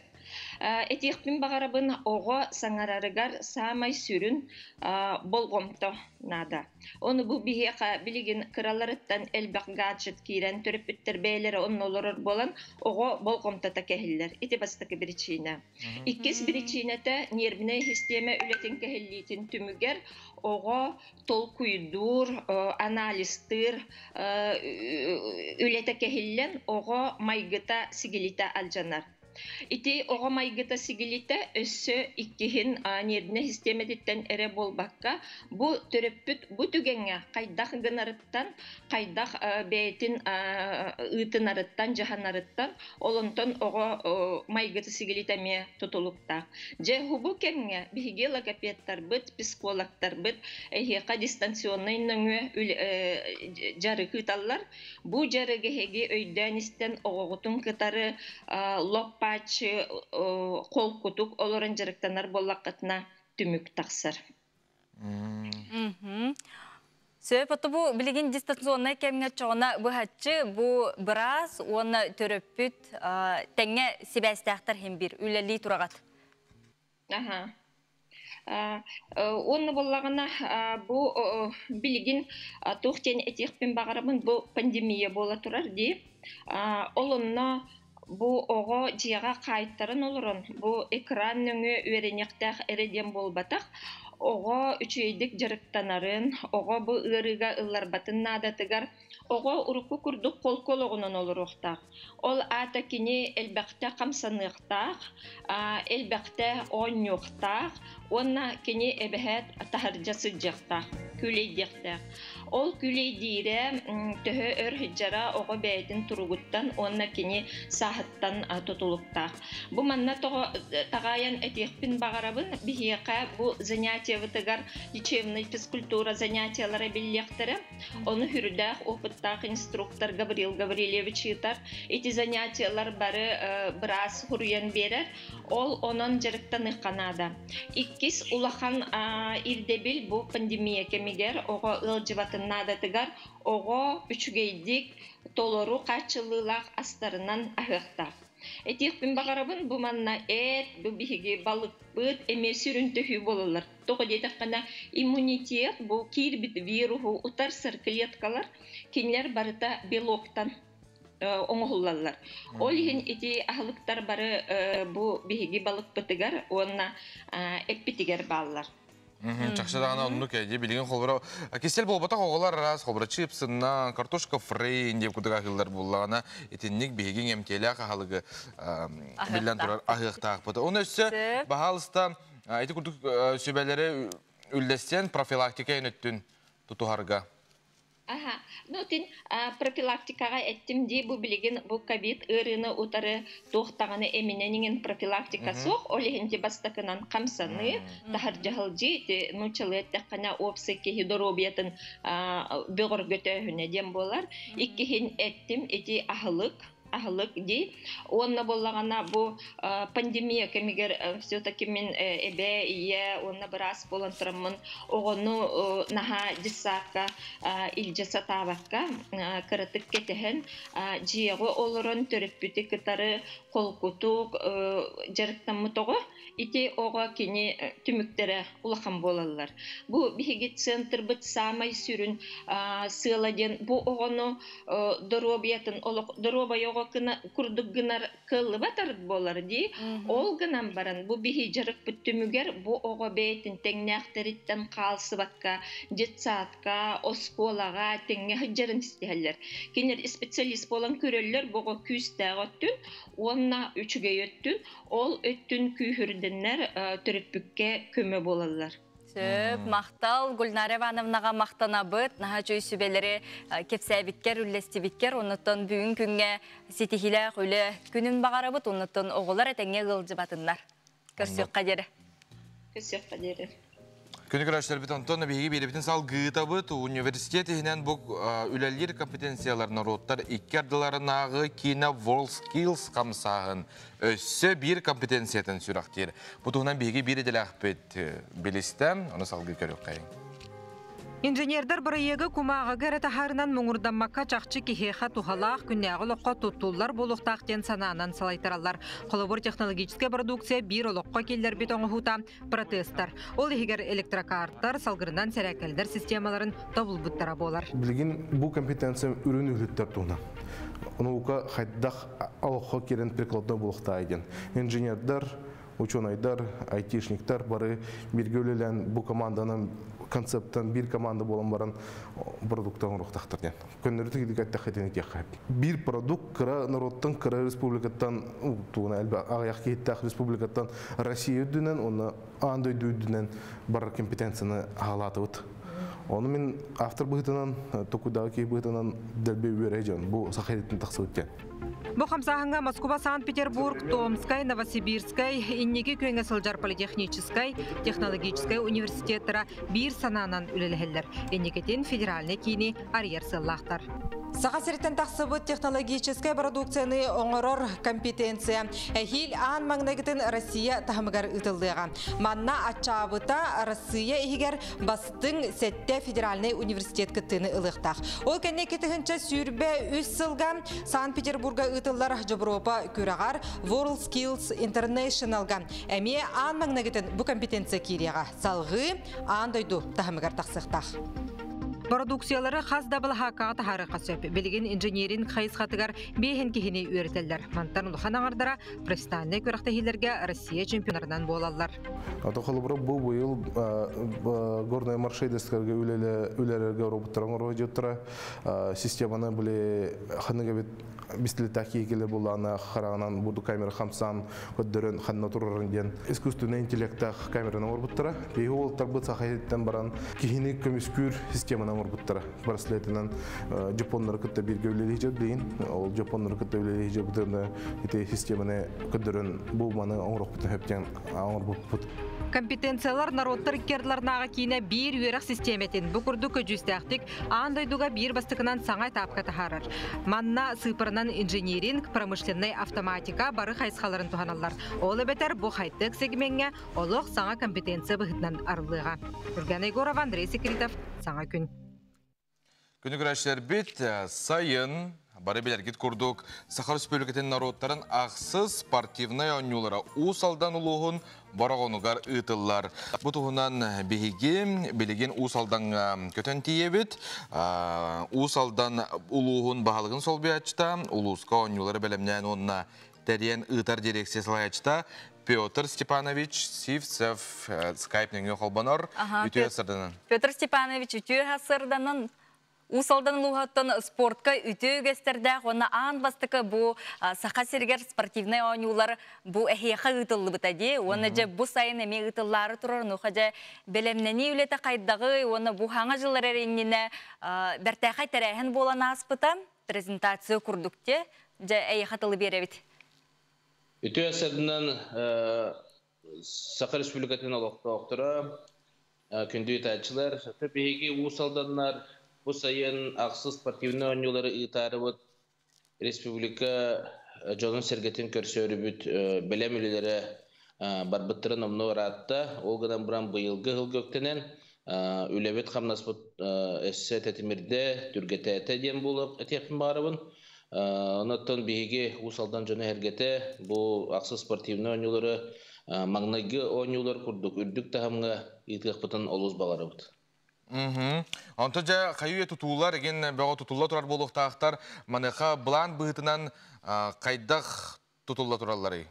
Этиқпин бағарабын оға саңарарыгар самай сүрін болғымто нада. Оны бұл бігеқа білеген кыраларыттан әлбәқ гаджет кейрен түріпіттер бәйлері оның олырыр болан оға болғымтата кәхілдер. Ити бастықы бірічіне. Иккес бірічінеті нервіне система үлетін кәхіллейтін түмігер оға тол күйдур, анализтыр үлеті кәхіллен оға майгыта сигилита алжанар. Ити оға майгыта сигилита өссі иккихин нервіне системедеттен әрі болбаққа бұ түріппіт бұ түгенге қайдақ ғынарыттан, қайдақ бәйтін ұйтын арыттан, жахан арыттан олынтын оға майгыта сигилита ме тұтылықтақ. Же хубу кәнге бігі логопедтар бұд, психологтар бұд, әйеқа дистанционный нөңі жары күталар. Бұ жары геге өйдәністен оғығытын күтары лоппачы қол күтік оларын жарықтанар болаққытына түмік тақсыр.
Сөйіп ұты бұл білген дистанционный кәмге çoğuna бұхатчы бұл біраз оны түріппіт тәңе себәстәқтар хем бір үләлі тұрағат.
Оны болағына бұл білген тоқтен әтеқпен бағарабын бұл пандемия бола тұрар де. Олынна бұл оға жиға қайттарын олырын. Бұл экран нөңі өренектәқ әреден болбатақ. Оға үчейдік жарықтанарын, оға бұл ұрыға ұлар батын надатығар, оға ұрықы күрдік қол-қол оғынан олыр оқтақ. Ол ата кені әлбәқті қамсанықтақ, әлбәқті оң оқтақ, онна кені әбәхәт тахаржасы жақтақ, күлейдектақ. Ол күлейдейрі түхі өр хиджара оға бәйтін тұрғыттан, онна кені сағыттан тұтылықтақ. Бұл манна тағайан әтеқпін бағарабын, бігеқа бұл занятия вытыгар лечебной физкультура занятиялары биллектері. Оны хүрдәқ опыттақ инструктор Гаврил Гаврилевич етар. Эти занятиялар бары біраз хұрыян берер. Ол онын жарықтан иқанада. Иккис улахан ирдебіл бұл пандемия кемегер оға ылжыватын надатыгар оға үчгейдік толору қачылылақ астарынан ағықтақ. Этиқпін бағарабын бұл манна бұл бігі балық бұд әме сүрінтіхі болылар. Тоғы детіққана иммунитет бұл кейрбіт вируху ұтарсыр клеткалар кенлер барыта белоктан оңғылалар. Ол ең еті ағылықтар бары бұл бігі балық бұтығар, онына әппетігер балылар.
Чақшадағына ұнны кәйде білген қолбыра. Кестел болбата қоғылар раз, қолбыра чипсына, картошка фрейн деп күдік ақылдар болағына етіннік бейген емтелі ақылығы білден тұрар ақықтақ бұды. Оны өсі бағалыста әйті күдік сөбәлері үлдестен профилактика өттін тұтуғарға.
Нотин профилактикаға әттім де бұл білеген бұл ковид ұрыны ұтары тоқтағаны әміненің профилактика соқ, олегенде бастақынан қамсаны, тахар жағыл жейді, нұчылы әттіққана опсы кехи доробиятын бұғыр көтөхіне дем болар. Иккехен әттім әте ағылық дей. Онна болағана бұл пандемия кемегер все-таки мен әбе ие, онна біраз болан тұрамын. Оғыны наға жисаққа, илжаса табаққа кірітік кетіхін. Жиығы олырын түріппіті кітары қол күтік жарықтан мұтығы. Ите оға кені түміктері ұлақан болалар. Бұл бігі центр бұд самай сүрін сыйладен. Бұл оғыны доробиятын, доробай оға күрдік гынар кылы батард болар дей. Ол гынан баран. Бұл бігі жарық бұд түмігер, бұл оға бәйтін тәңнәқтіріттен қалсы баққа, жетсаатқа, осколаға, тәңне хыджарын істеғалар. Кенер специалист болан көрелер бұға күстәғ өттін, онна үчіге өттін, ол өттін күйірдінлер түріппікке көмі болалар.
Сөп, мақтал, Гүлнар Ивановнаға мақтана бұд, наға жөй сүбелері кепсәбіткер, үллестебіткер, онытын бүгін күнге сетихиләқ үлі күнін бағара бұд, онытын оғылар әтәңе ғылжы батынлар. Көрсек қадері.
Көрсек қадері.
Күні көрәшілер біт Антон бейгі беребетін сал ғыта бұд, университет егінен бұл үләлер компетенцияларына роттар иккерділарынағы Кина WorldSkills қамсағын өссі бір компетенциятын сүрақтер. Бұтығынан бейгі бір еделі ақпет білістім, оны салғы көріп қайын.
Инженердар бұрайығы кумаға гәрі тахарынан мұңырданмаққа чақчы кихеха тухалақ күннәғы лоққа туттулар болуқтақтен сананан салайтаралар. Қолыбыр технологическая продукция бір олыққа келдер бет оңғыхута протесттар. Ол егер электрокарттар салғырынан сәрәкелдер системаларын табыл бұттара болар.
Білген бұл компетенция үрін үліттер туына. Онуға қайдақ алыққа керен прикладной болуқта айден. Инженердар, ученайдар, айтишниктар бары бергеулелен бұл команданың концепттан бір команда болан баран продукттан ұрықтақтырден. Көннерді кедік әттіқ әтені кеқайып. Bir продукт кіра народтан, кіра республикаттан, ағаяқ кейттақ республикаттан Россия үдінен, оны аңдай үдінен бар компетенцияны ағалаты өт. Оны мен автор бұғытынан, токудағы кей бұғытынан дәлбе өрәйжан. Бұл сақайреттің тақсы өткен.
Бұл қамсағынға Москва, Санкт-Петербург, Томскай, Новосибирскай, Иннеге күйіңі сылжар политехническай, технологическай университеттері бір сананан үлелігілдер. Иннегетен федеральный кейіне арьер сыллақтар. Саға сереттен тақсыбыт технологическай продукцияны оңырор компетенция. Әхил аң маңнагетін Россия тахымығар ұтылдыға. Манна атчабыта Россия егер бастың сәтті федеральный университет күттіні ұлықтақ. Ол кәне кетігінші сүрбе үс сылға Санкт-Петербурга ұтылар Жобропа көрағар World Skills Internationalға. Әме аң маңнагетін бұл компетенция кереға. Салғы аң дойду тахымығар тақсықтақ. Продукциялары қаз дабыл хақаға тахары қасөп. Білген инженерин қайыз қатығар бейхен кехіне үйретелдер. Мантан ұлған аңардара профессиональный көріқтахилерге Россия чемпионарынан болалар.
Атақылыбыра бұл бұйыл горная маршейдестерге үлерерге роботтарың ұрғы жеттіра. Системаны біле қаныға бет бестілі келе болана қарағынан бұды камера қамсан көддерін қанына тұрырын ден. Искусственный интеллектақ камераны орбыттыра. Бейі ол тарбыт сақайеттен баран кехіне көмескүр системаны орбыттыра. Барыслетінен жапонлар күтті бірге өлелі жеп дейін. Ол жапонлар күтті өлелі жеп бұтырны системаны көддерін бұл маны оңырық бұтын өптен оңыр бұт.
Компетенциялар народтар кердларнаға кейіне бір үйерек системетін бүкірді көжістәқтік андайдуға бір бастықынан саңай тапқа тахарыр. Манна сыпырынан инженеринг, промышленный автоматика бары қайсқаларын туғаналар. Олы бәтер бұл қайттық сегменге олық саңа компетенция бұғытынан арылыға. Үрген Егоров, Андрей Секретов, саңа күн.
Күні күрәшілер бет сайын бары белергет көрдік. Сахар Республикатын народтарын ақсыз спортивный ойнулары усалдан ұлығын барағонуғар ұтылар. Бұтығынан бейге білеген усалдан көтен тиебет. Усалдан ұлығын бағалығын сол бейачта. Улуска ойнулары бәлемнен онына тәрен ұтар дирекциясы лайачта. Петр Степанович Сивцев скайпнен қолбанар.
Петр Степанович үтіе ғасырданын Усалдан луғаттан спортқа үті өгестерді, оны аң бастықы бұл сақа сергер спортивный ойнулар бұл әхеқа ұтылы бұтаде. Оны жа бұл сайын әме ұтылары тұрар, нұқа жа бәлемнені үлеті қайдағы, оны бұл хаңа жылар әрініне бәртәқай тәрәхін болан аспыта, презентация күрдікте, жа әйеқатылы беребет.
Үті әсірдінен Сақа Республикатын олықтыра, күнді үтәтшілер, төпеге усалданлар, bu sayın ақсыз спортивный oyuncuları ıtarı Республика Жолын Сергетін көрсөрі бүт білем үлелері барбыттырын омны оратта. Олғадан бұран бұйылғы ғыл көктенен үлебет қамнас бұт әсі тәтімірде түргеті әті ден болып әтеқін барыбын. Оныттан бейге ұсалдан жоны әргеті бұл ақсыз спортивный oyuncuları маңнайғы oyuncular күрдік. Үрдік тағымға етқіқ бұтын олыз бағары бұд.
Онты жа қайуе тұтулар, еген бәға тұтулар тұрар болуқтақтар, маныға бұлан бұғытынан қайдақ тұтулар тұралары?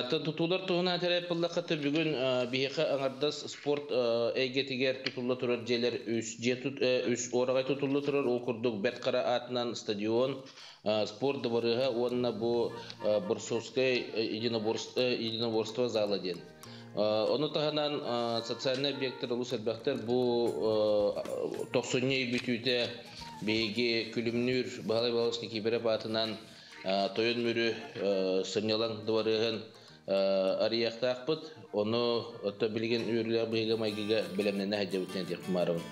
Тұтулар тұғына тәрәп бұллақыты бүгін бейеқі аңардас спорт әйгетігер тұтулар тұрар желер үш орағай тұтулар тұрар, ол күрдік бәтқара атынан стадион, спорт дұбарыға, онына бұл Борсовскай единоборство залы ден. Оны тағынан социальный объекттер ұлыс әлбәқтер бұл 90-й бүтүйді бейге күлімнүр бағалай балысны кейбірі батынан тойын мүрі сырнялан дуарығын арияқты ақпыт, оны білген үйірлі бұйға майгіға білімнені әйде өтіне деп құмарығын.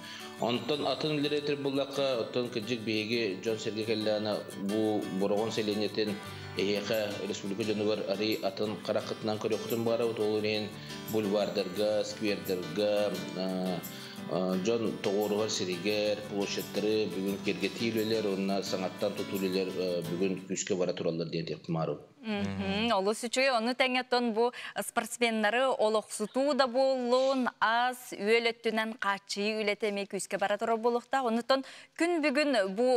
Онтан атын үлер етір бұлаққа, оттан күджік бейге Жон Сергей Кәлләна бұл бұрағын селенетін Эйха Республика Жануар ари атын қарақытынан көріқтін бары олырен бульвардарға, сквердарға, Жон тоғырығар сиригер, площадтары бүгін кергети үлелер, онына саңаттан тұту үлелер бүгін күшке бара туралар дейін деп мару.
Олыс үчі, оны тәңеттон бұ спортсменлары олықсуту да болуын, аз үйелеттінен қачы үйлетеме күшке бара турал болуқта. Онытон күн бүгін бұ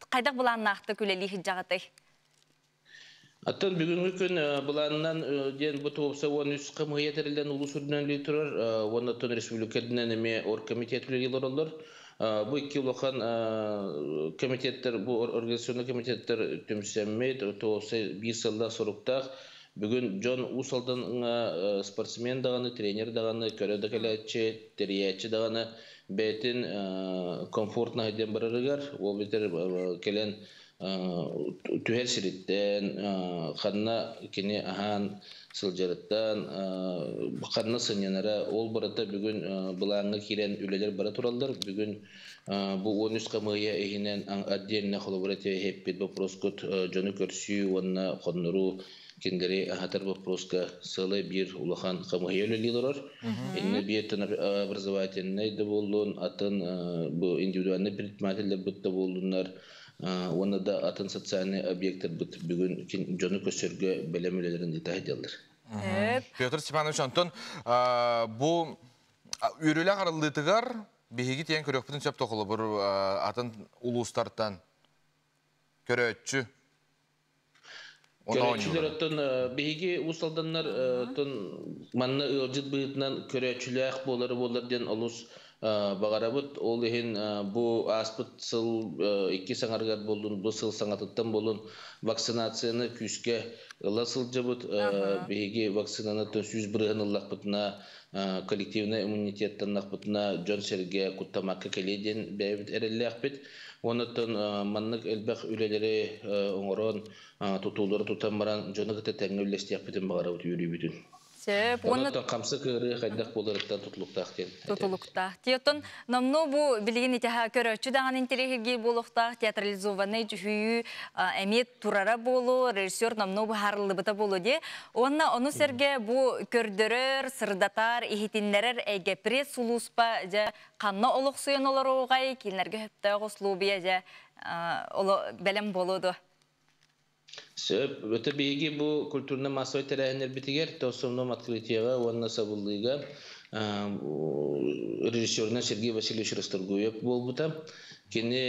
қайдақ бұланнақты күлелі жағатай?
Аттан бүгінгі күн бұланынан ден бұты опса 13 қымғия тәрілден ұлы сүрдінен лей тұрар, оннаттан республикадынан әме оргкомитетілер елор олар. Бұл екі ұлақан комитеттер, бұл организационный комитеттер төмсәммейд, тоғысы бір сылда сұрықтақ. Бүгін Джон Усалдан спортсмен дағаны, тренер дағаны, көреді кәләтші, тәриятші дағаны бәйтін комфортна әден барырығар. Ол бетер кәлән түхәл сиреттен, қанна кене ахан сылжарыттан, қанна сынянара ол барата бүгін бұлаңы керен үлелер бара туралдар. Бүгін бұл 13 қамығыя егінен отдельно қолабыратия хеппет вопроскот жоны көрсі, онына қоныру кендері ахатар вопроска сылы бір улахан қамығыя үлелер. Инне бейттен образовательный да болуын, атын бұл индивидуальный предпринимательдер бұтта болуынар. Оны да атын социальный объекттер бүгін жоны көсерге бәлемелерін дета әделдір.
Петр Степанович Антон, бұл үрілі қарылдытығар бейгі тейін көрекпітін сөп тоқылы бір атын ұлыстарттан көрөтчі?
Көрөтчілер атын бейгі ұсалданлар манны ылжыт бұйытынан көрөтчілі болары боларден ұлыс бағарабыт, ол ехен бұл аспыт сыл 2 саңарғар болын, бұл сыл саңатыттан болын вакцинацияны күшке ұла сыл жабыт, бейге вакцинаны сүз бірігін ұллақ бұтына, коллективный иммунитеттен бұтына жон серге құттамаққа келеден бәйбіт әрелі ақпет. Онытын маннық әлбәқ үлелері оңырын тұтулары тұтамаран жоны қыты тәңі үлесті ақпетін бағарабыт үйрей бүтін. Онытын қамсы көрі қайдақ боларыттан тұтылықтақ ден.
Тұтылықтақ. Тиотын, намну бұл білген етеға көрөтші даған интерегерге болуқтақ, театрализованный жүхүйі әмет турара болу, режиссер намну бұл харылы бұта болу де. Онна оны серге бұл көрдірір, сырдатар, ехетінлерер әйгепре сұлуспа жа қанна олық сұйын олар оғай, келінерге хөпті ғослубия жа бәлем болуды.
Сөп, өті бейге бұл культурны массовай тәрәйінер бітігер, тоусымным открытияға, онына сабылдыға режиссерна Сергей Васильевич Расторгуев бол бұта. Кені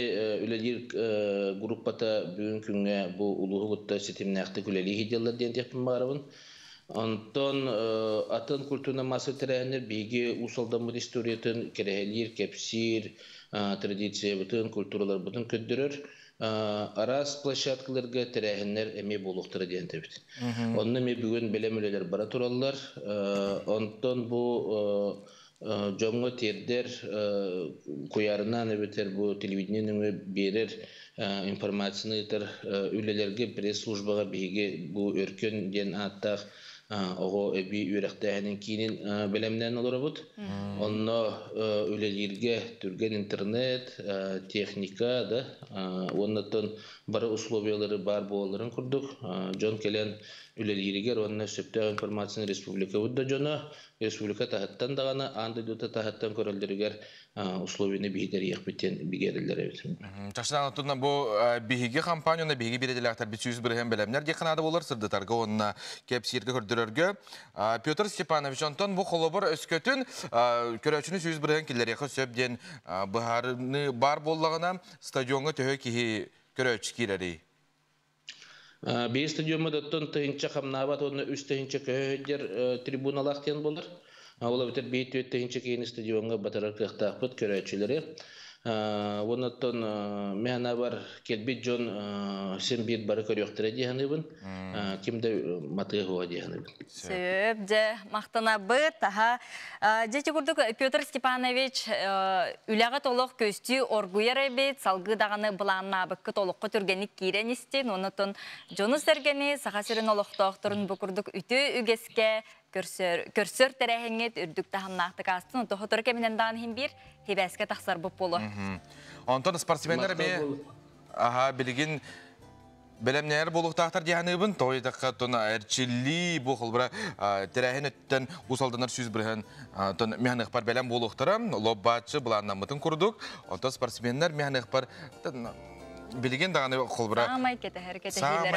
үлелер группата бүгін күнге бұл ұлығы бұтта сетімнәқті күлелі хеделер ден текпін бағарабын. Антон атын культурны массовай тәрәйінер бейге ұсалдан бұд историятын керәхелер, кепсир, традиция бұтын, культуралар бұтын көддірір. Арас площадкаларга тәрәһеннәр әме болуқтыры дейін тәбіт. Онны ме бүгін белемелелер бара туралар. Онтон бұл жоңғы тердер қоярынан әбетер бұл телевидениені берер информацияны етер үлелерге пресс-службаға бейге бұл өркен ден аттақ оғы әбі үйрәқтәхінің кейінен білімнен олары бұд. Онны үлелерге түрген интернет, техника, оннаттан бары условиялары бар боларын күрдік. Жон келен үлелерігер, онны сөптәғ информацияны республика бұдда жона. Республика тағыттан дағаны, анды дүті тағыттан көрілдерігер условияны бейдер еқпеттен бігерілдер әбет.
Чашыдан ұттығына бұл бейге компанияны бейге беределіқтар бет сүйіз бірген бәлемнер деканады болар сырдытарға онына кепсиерге көрдірерге. Петр Степанович Антон бұл қолыбыр өскөтін көрәчіні сүйіз бірген келдерегі сөбден бұхарыны бар болағына стадионға төхі кейі көрәч керәрей.
Бей стадионы даттон тыгынча қамнабат, оны үс тыгынча көйдер трибуналақтен болар. Ола бітер бей төт тыгынча кейін стадионға батарар қықтақ бұд көрәчілері. Онаттан мәна бар келбет жон сен бейт бары көріқтірі дейханыбын, кемді матығы хуа дейханыбын.
Сөп, жа мақтана бұд. Жеті күрдік Петр Степанович үләғі толық көсті оргуер әбет, салғы дағаны бұланна бұққы толыққы түргенік кейрен істен, онытын жоны сәргені сақасырын олықтақтырын бұқырдық үті үгеске көрсөр тәрәхеңет үрдік тағымнақты қастын, ұты ғытыр кемінен дағын хем бір хебәске тақсар бұп болу.
Онтон спортсмендер ме білген Белемнер болуқтақтар дияныйбын, тойдаққа тона әрчілі бұл қылбыра тәрәхін өттен ұсалдынар сүз бірген механик бар белем болуқтары, лоббатшы бұланнамытын күрдік, онта спортсменлер механик бар білген дағаны қолбыра
самай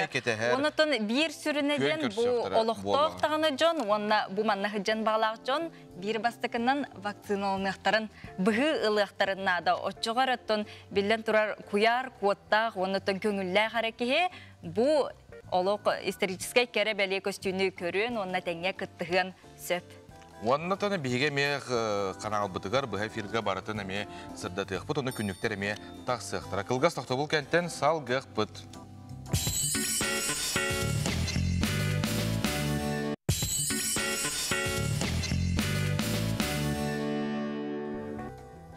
кетәхер. Онытын бір сүрінеден бұл олықтақтағаны жон, онына бұл манна хыджан бағлақ жон, бір бастықынан вакциналынықтарын, бұғы ылықтарына да отчығар өттін білден тұрар куяр, куоттақ, онытын көңілләй қарекеге бұл олық историческай кәрі бәле көстүйіні көрін, онына тәңе күттіғын сөп.
Онна таны биге мех канал бытыгар быга фирга баратын эме сырдатык бут оны күнүктер эме таксыктыр. Кылгас тактобул кенттен салгык бут.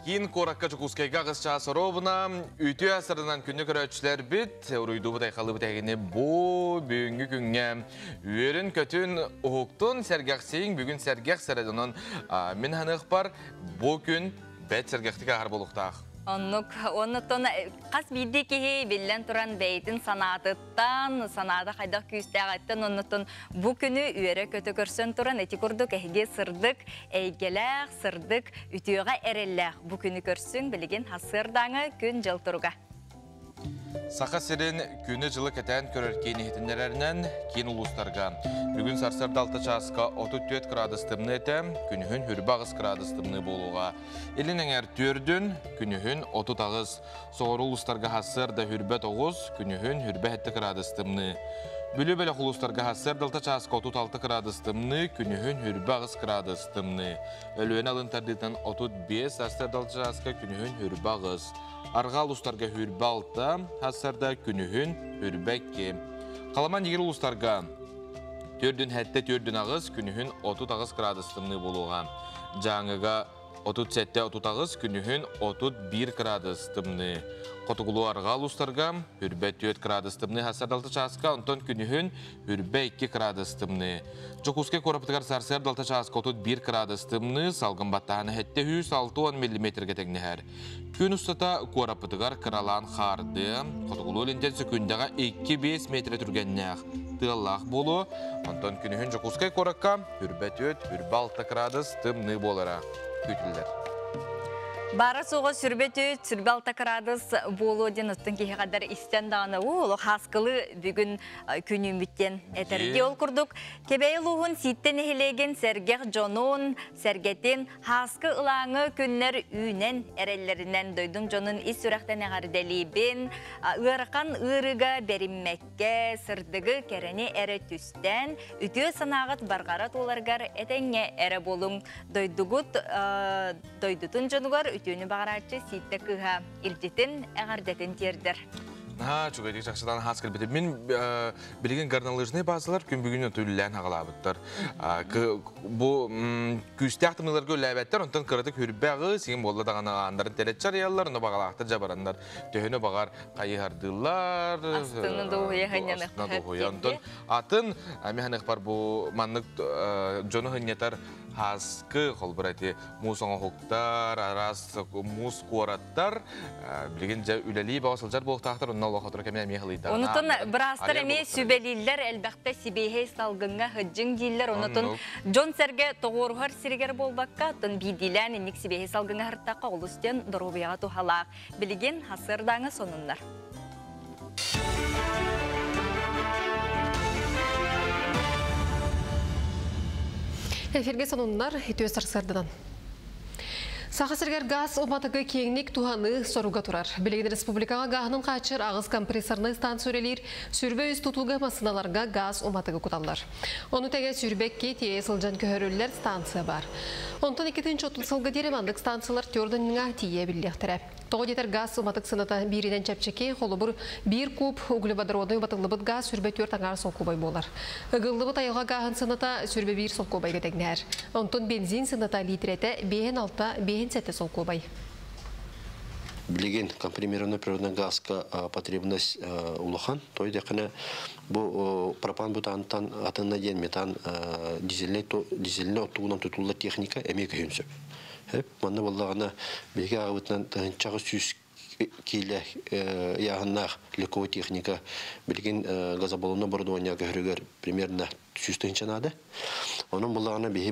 Кин коракка жукускайга кызча соровна үтү асырынан күнү көрөчүлөр бит уруйду бутай калып тегини бу бүгүнгү күнгө үрүн көтүн уктун сергаксең бүгүн сергак сарадынан мен ханык бар бу күн бет сергактык агар болуктак.
Оннуттон қас бейді кеге белден тұран бәйтін санатыттан, санаты қайдақ күйістәғаттан, оннуттон бұ күні үйері көті көрсен тұран, әті күрдік әйге сырдық, әйгеләқ, сырдық, үтіуға әрелләқ. Бұ күні көрсің білген хасырдаңы күн жыл тұруға.
Сақа сирен күні жылы кәтән көрер кейнетіндерінен кейін ұлыстарға. Бүгін сарсырды 6 часқа 34 градустымны әтем, күнігін хүрбағыз градустымны болуға. Елінің әр түрдін күнігін 30 ағыз. Соғыр ұлыстарға хасырда хүрбә 9, күнігін хүрбә 7 градустымны. Бүлі-бәлі құлыстарға хасыр 6 часқа 36 градустымны, күнігін хүрбағыз градустымны. Өлуен алынтардыдан 35, сарсыр 6 часқа күнігін хүрбағыз. Арғал ұстарға хүрбә 6, хасырда күнігін хүрбә 2. Қаламан егер ұлыстарға түрдін әтті түрдін ағыз, күнігін 30 ағыз градустымны болуға. Жаңыға 37-30 ағыз, күнігін 31 градустымны. Қотығылу арғал ұстарға хүрбә 4 градустымны, хасырда 6 часқа, онтон күнігін хүрбә 2 градустымны. Жокуске корапытығар сарсырда 6 часқа 31 градустымны, салғын баттағаны әтті 160 мм-ге тәгнігер. Күн ұстата корапытығар қыралан қарды, қотығылу өлінтен секундаға 2-5 метр түргеннәқ. Тыллақ болу, онтон күнігін жокускай коракка хүрбә 4, хүрбә 6 градустымны болара. Күтілдер.
Бара соға сүрбеті, сүрбе 6 градус болу ден ұттың кейі қадар істен дағаны ол қасқылы бүгін күн үміттен әтірде ол күрдік. Кебей луғын ситтен ехелеген сәргеқ жонуын, сәргетін қасқы ұлаңы күннер үйнен әрелерінен дойдың жонын ис үрәқтен әғарделейбен, ұйырқан ұйырыға беріммәкке, сырдығы кәріне әрі түстен, үтіе санағыт барғарат оларғар әтәңе әрі болың дойдутын жонуғар үтіені бағаратшы ситті кыға илтетін әғардетін тердір.
Чугайдық жақшыдан хасқыр бітіп. Мен білген гарналыжны базылар күн бүгінен төлілән ағалабыттар. Бұл күсті ақтымыларға өләбәттер, онтан қырытық хүрбәғі, сеген болда дағаны андарын тәретчар яллар, оны бағалақтыр жабарандар. Төхіні бағар қайығардылар.
Астыны доғыя ғанянық.
Атын, механық бар бұл маннық жоны ғынетар хаскы қолбырайты мусоңа хоқтар, арас мус қуараттар, білген жа үләлі бағасылжар болықтақтар, онына олақатыр кәмей меғылыйдар.
Онытын бірастыр әме сүбелілер әлбәқті сибейхей салғынға хүджің дейлер. Онытын жон сәрге тоғырғар сірігер болбаққа, тұн бейдейлән енік сибейхей салғынға ғырттаққа олыстен дұрубияға тухалақ. Білген хасырдаңы сонынлар.
Эфирге сонундар үтіе сарсырдыдан. Сақасыргер газ оматығы кеңнік туғаны соруға тұрар. Білеген республикаға ғағының қачыр ағыз компрессорны станциялер сүрбе үз тұтылғы масыналарға газ оматығы құталар. Оны тәге сүрбекке тие сылжан көхөрілер станция бар. Онтан 2-ші сылғы деремандық станциялар төрдіңіға тие білдектірі. Тоғыдетер газ оматық сыната бірінен чәпчеке қолы бұр 1 куб углеводородный батылыбыт газ сүрбе 4 аңар сол кубай болар. Үгілдібіт айылға ғағын сыната сүрбе 1 сол кубайға тәгнәр. Онтан бензин сыната литреті 5-6 сәті сол кубай.
Білеген компримированный природный газға потребность улахан, той дәқіне бұл пропан бұтанттан атына ден метан дизельне оттуғынан тұтылы техника әмек үйінсіп. Манна болағына беге ағытынан тұғынчағы сүз киле яғыннақ леко техника білген газобаллонны бордуаня көрігер примерно 100 нады. Оның бұлағына бейі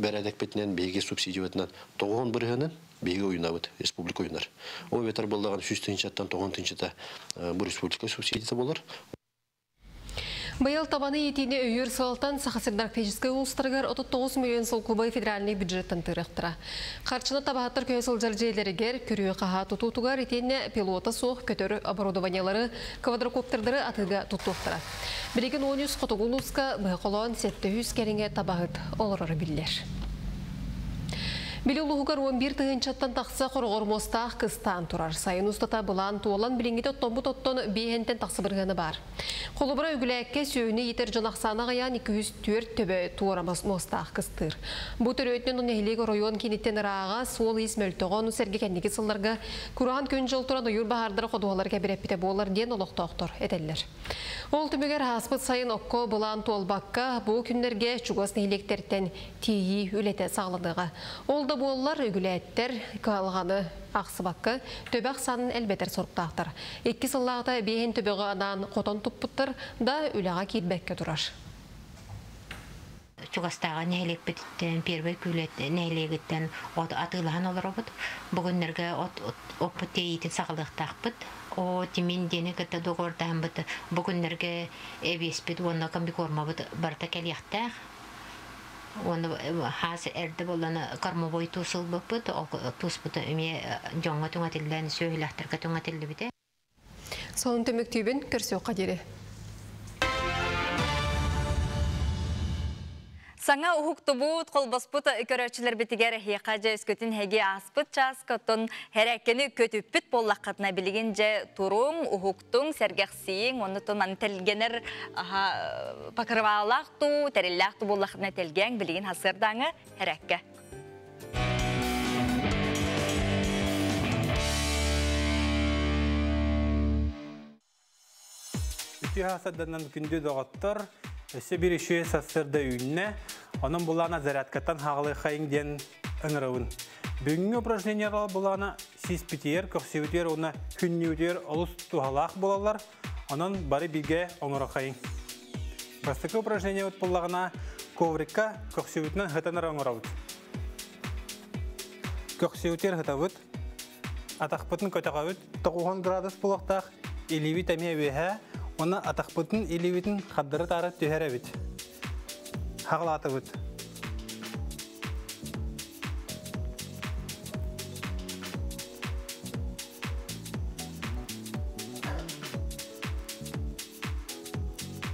бәрәдік бетінен бейге субсидия өтінен 9 бірігінен бейге ойына бұд, республика ойынар. Ол ветер бұлағын 100 аттан 9 бұл республика субсидиясы болар.
Быйыл табаны етіне өйір сылтан Сахасырдар физическай улыстаргар 39 миллион сол кубай федеральный бюджеттен тырықтыра. Қарчыны табағаттар көйсіл жаржейлерігер күріе қаға тұтутуғар етіне пилота соқ көтөрі оборудованиялары квадрокоптердары атыға тұттуқтыра. Білеген 13 қотығулуска бұйқолон 700 керіңе табағыт олырары білдер. Билулуғығар 11 тығынчаттан тақсы қорғыр мостақ қыстан тұрар. Сайын ұстата бұлан туолан біліңгеті оттон бейхентен тақсы біргіні бар. Қолыбыра үгіләкке сөйіні етер жанақсаны ғаян 204 төбі туарамас мостақ қыстыр. Бұл түрі өтінен ұнығылегі район кенеттен ыраға сол ес мөлтіғын сәрге кәндегі сылларға күраған көн жыл тұран ұйыр бағардары қодуғалар кәбіреппеті болар ден олықтақтыр әдәлілер. Ол түмігер хаспыт сайын оққа бұлан туолбаққа бұл күндерге чуғас нәйлектерден тейі өлеті сағылыдыға. Ол да болылар үгіләттер қалғаны ақсыбаққа төбәқ санын әлбетер сұрықтақтыр. Екі сыллағыда бейін төбеғі анан қотон тұппыттыр да үліға кейтбәкке тұрар.
Чугастаға нәйлек бітіттен, первай күлет нәйлегіттен атылаған олар обыд. Бүгінлерге опыт дейті сағылықтақ бұд. О тимин дені кітті доғырдаған бұд. Бүгінлерге әбес бұд, оны көмбі көрма бұд барда кәлияқтақ. Оны хас әрді боланы кармовой тусыл бұд, тус бұд үме жоңға түңатілден сөйләқтіргі түңатілді біде.
Соның төмік түйбін көрсе қадері.
Саңа ұхықты бұд, қолбаспыт көрәтшілер бітігер хейқажа өскөтін хәге аспыт часкатын әрәкені көтіппіт боллаққатына білген жә тұрым ұхықтың сәргәқсейін, оны тұнан тәлгенер пақырвалақту, тәреллақту боллаққатына тәлген білген хасырдаңы әрәкке.
Үті хасырданан күнді доғаттыр, өсі бір үші сасырды үйінне, оның бұлана зарядкаттан хағылы қайын ден ұңырауын. Бүгінгі упражнениялар бұлана сиспитер, көксеутер, оны күннеутер, олыс туғалақ болалар, оның бары бірге оңыры қайын. Бастықы упражнения өт бұлағына коврикка көксеутінен ғытаныр оңырауыд. Көксеутер ғытауыд, атақпытын көтіғауыд, 90 градус бұлақтақ, елеви тәме өйә, оны атақпытын елеветін қаддыры тары түйер әбіт. Хағылаты бұд.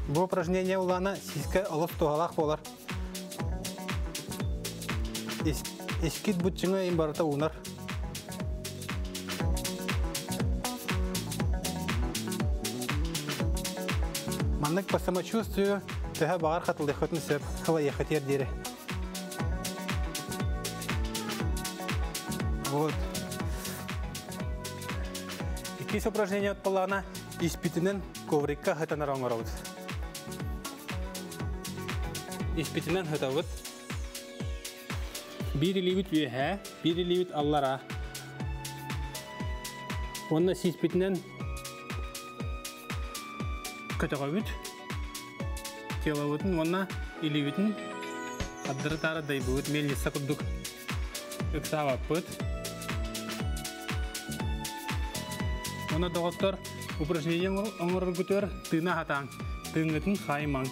Бұл упражнение улана сиске олыс туғалақ болар. Ескит бұтчыңы имбарыта ұнар. Маннык по самочувствию тәһә бағар қатылды қытын сөп, қыла ехатер дері. Вот. Иккис упражнение отпалана испитінен коврикка ғытанар оңырауд. Испитінен ғытауд. Бір илевит өйә, бір илевит аллара. Онна испитінен көтіғауыд, телауыдын, онна илеветін, аддыры тары дайбуыд, мелесі құддық үксаваппыд. Онна доғыттар упражнение оңырыр күтер, тына хатаң, тыңғытын қаймаң.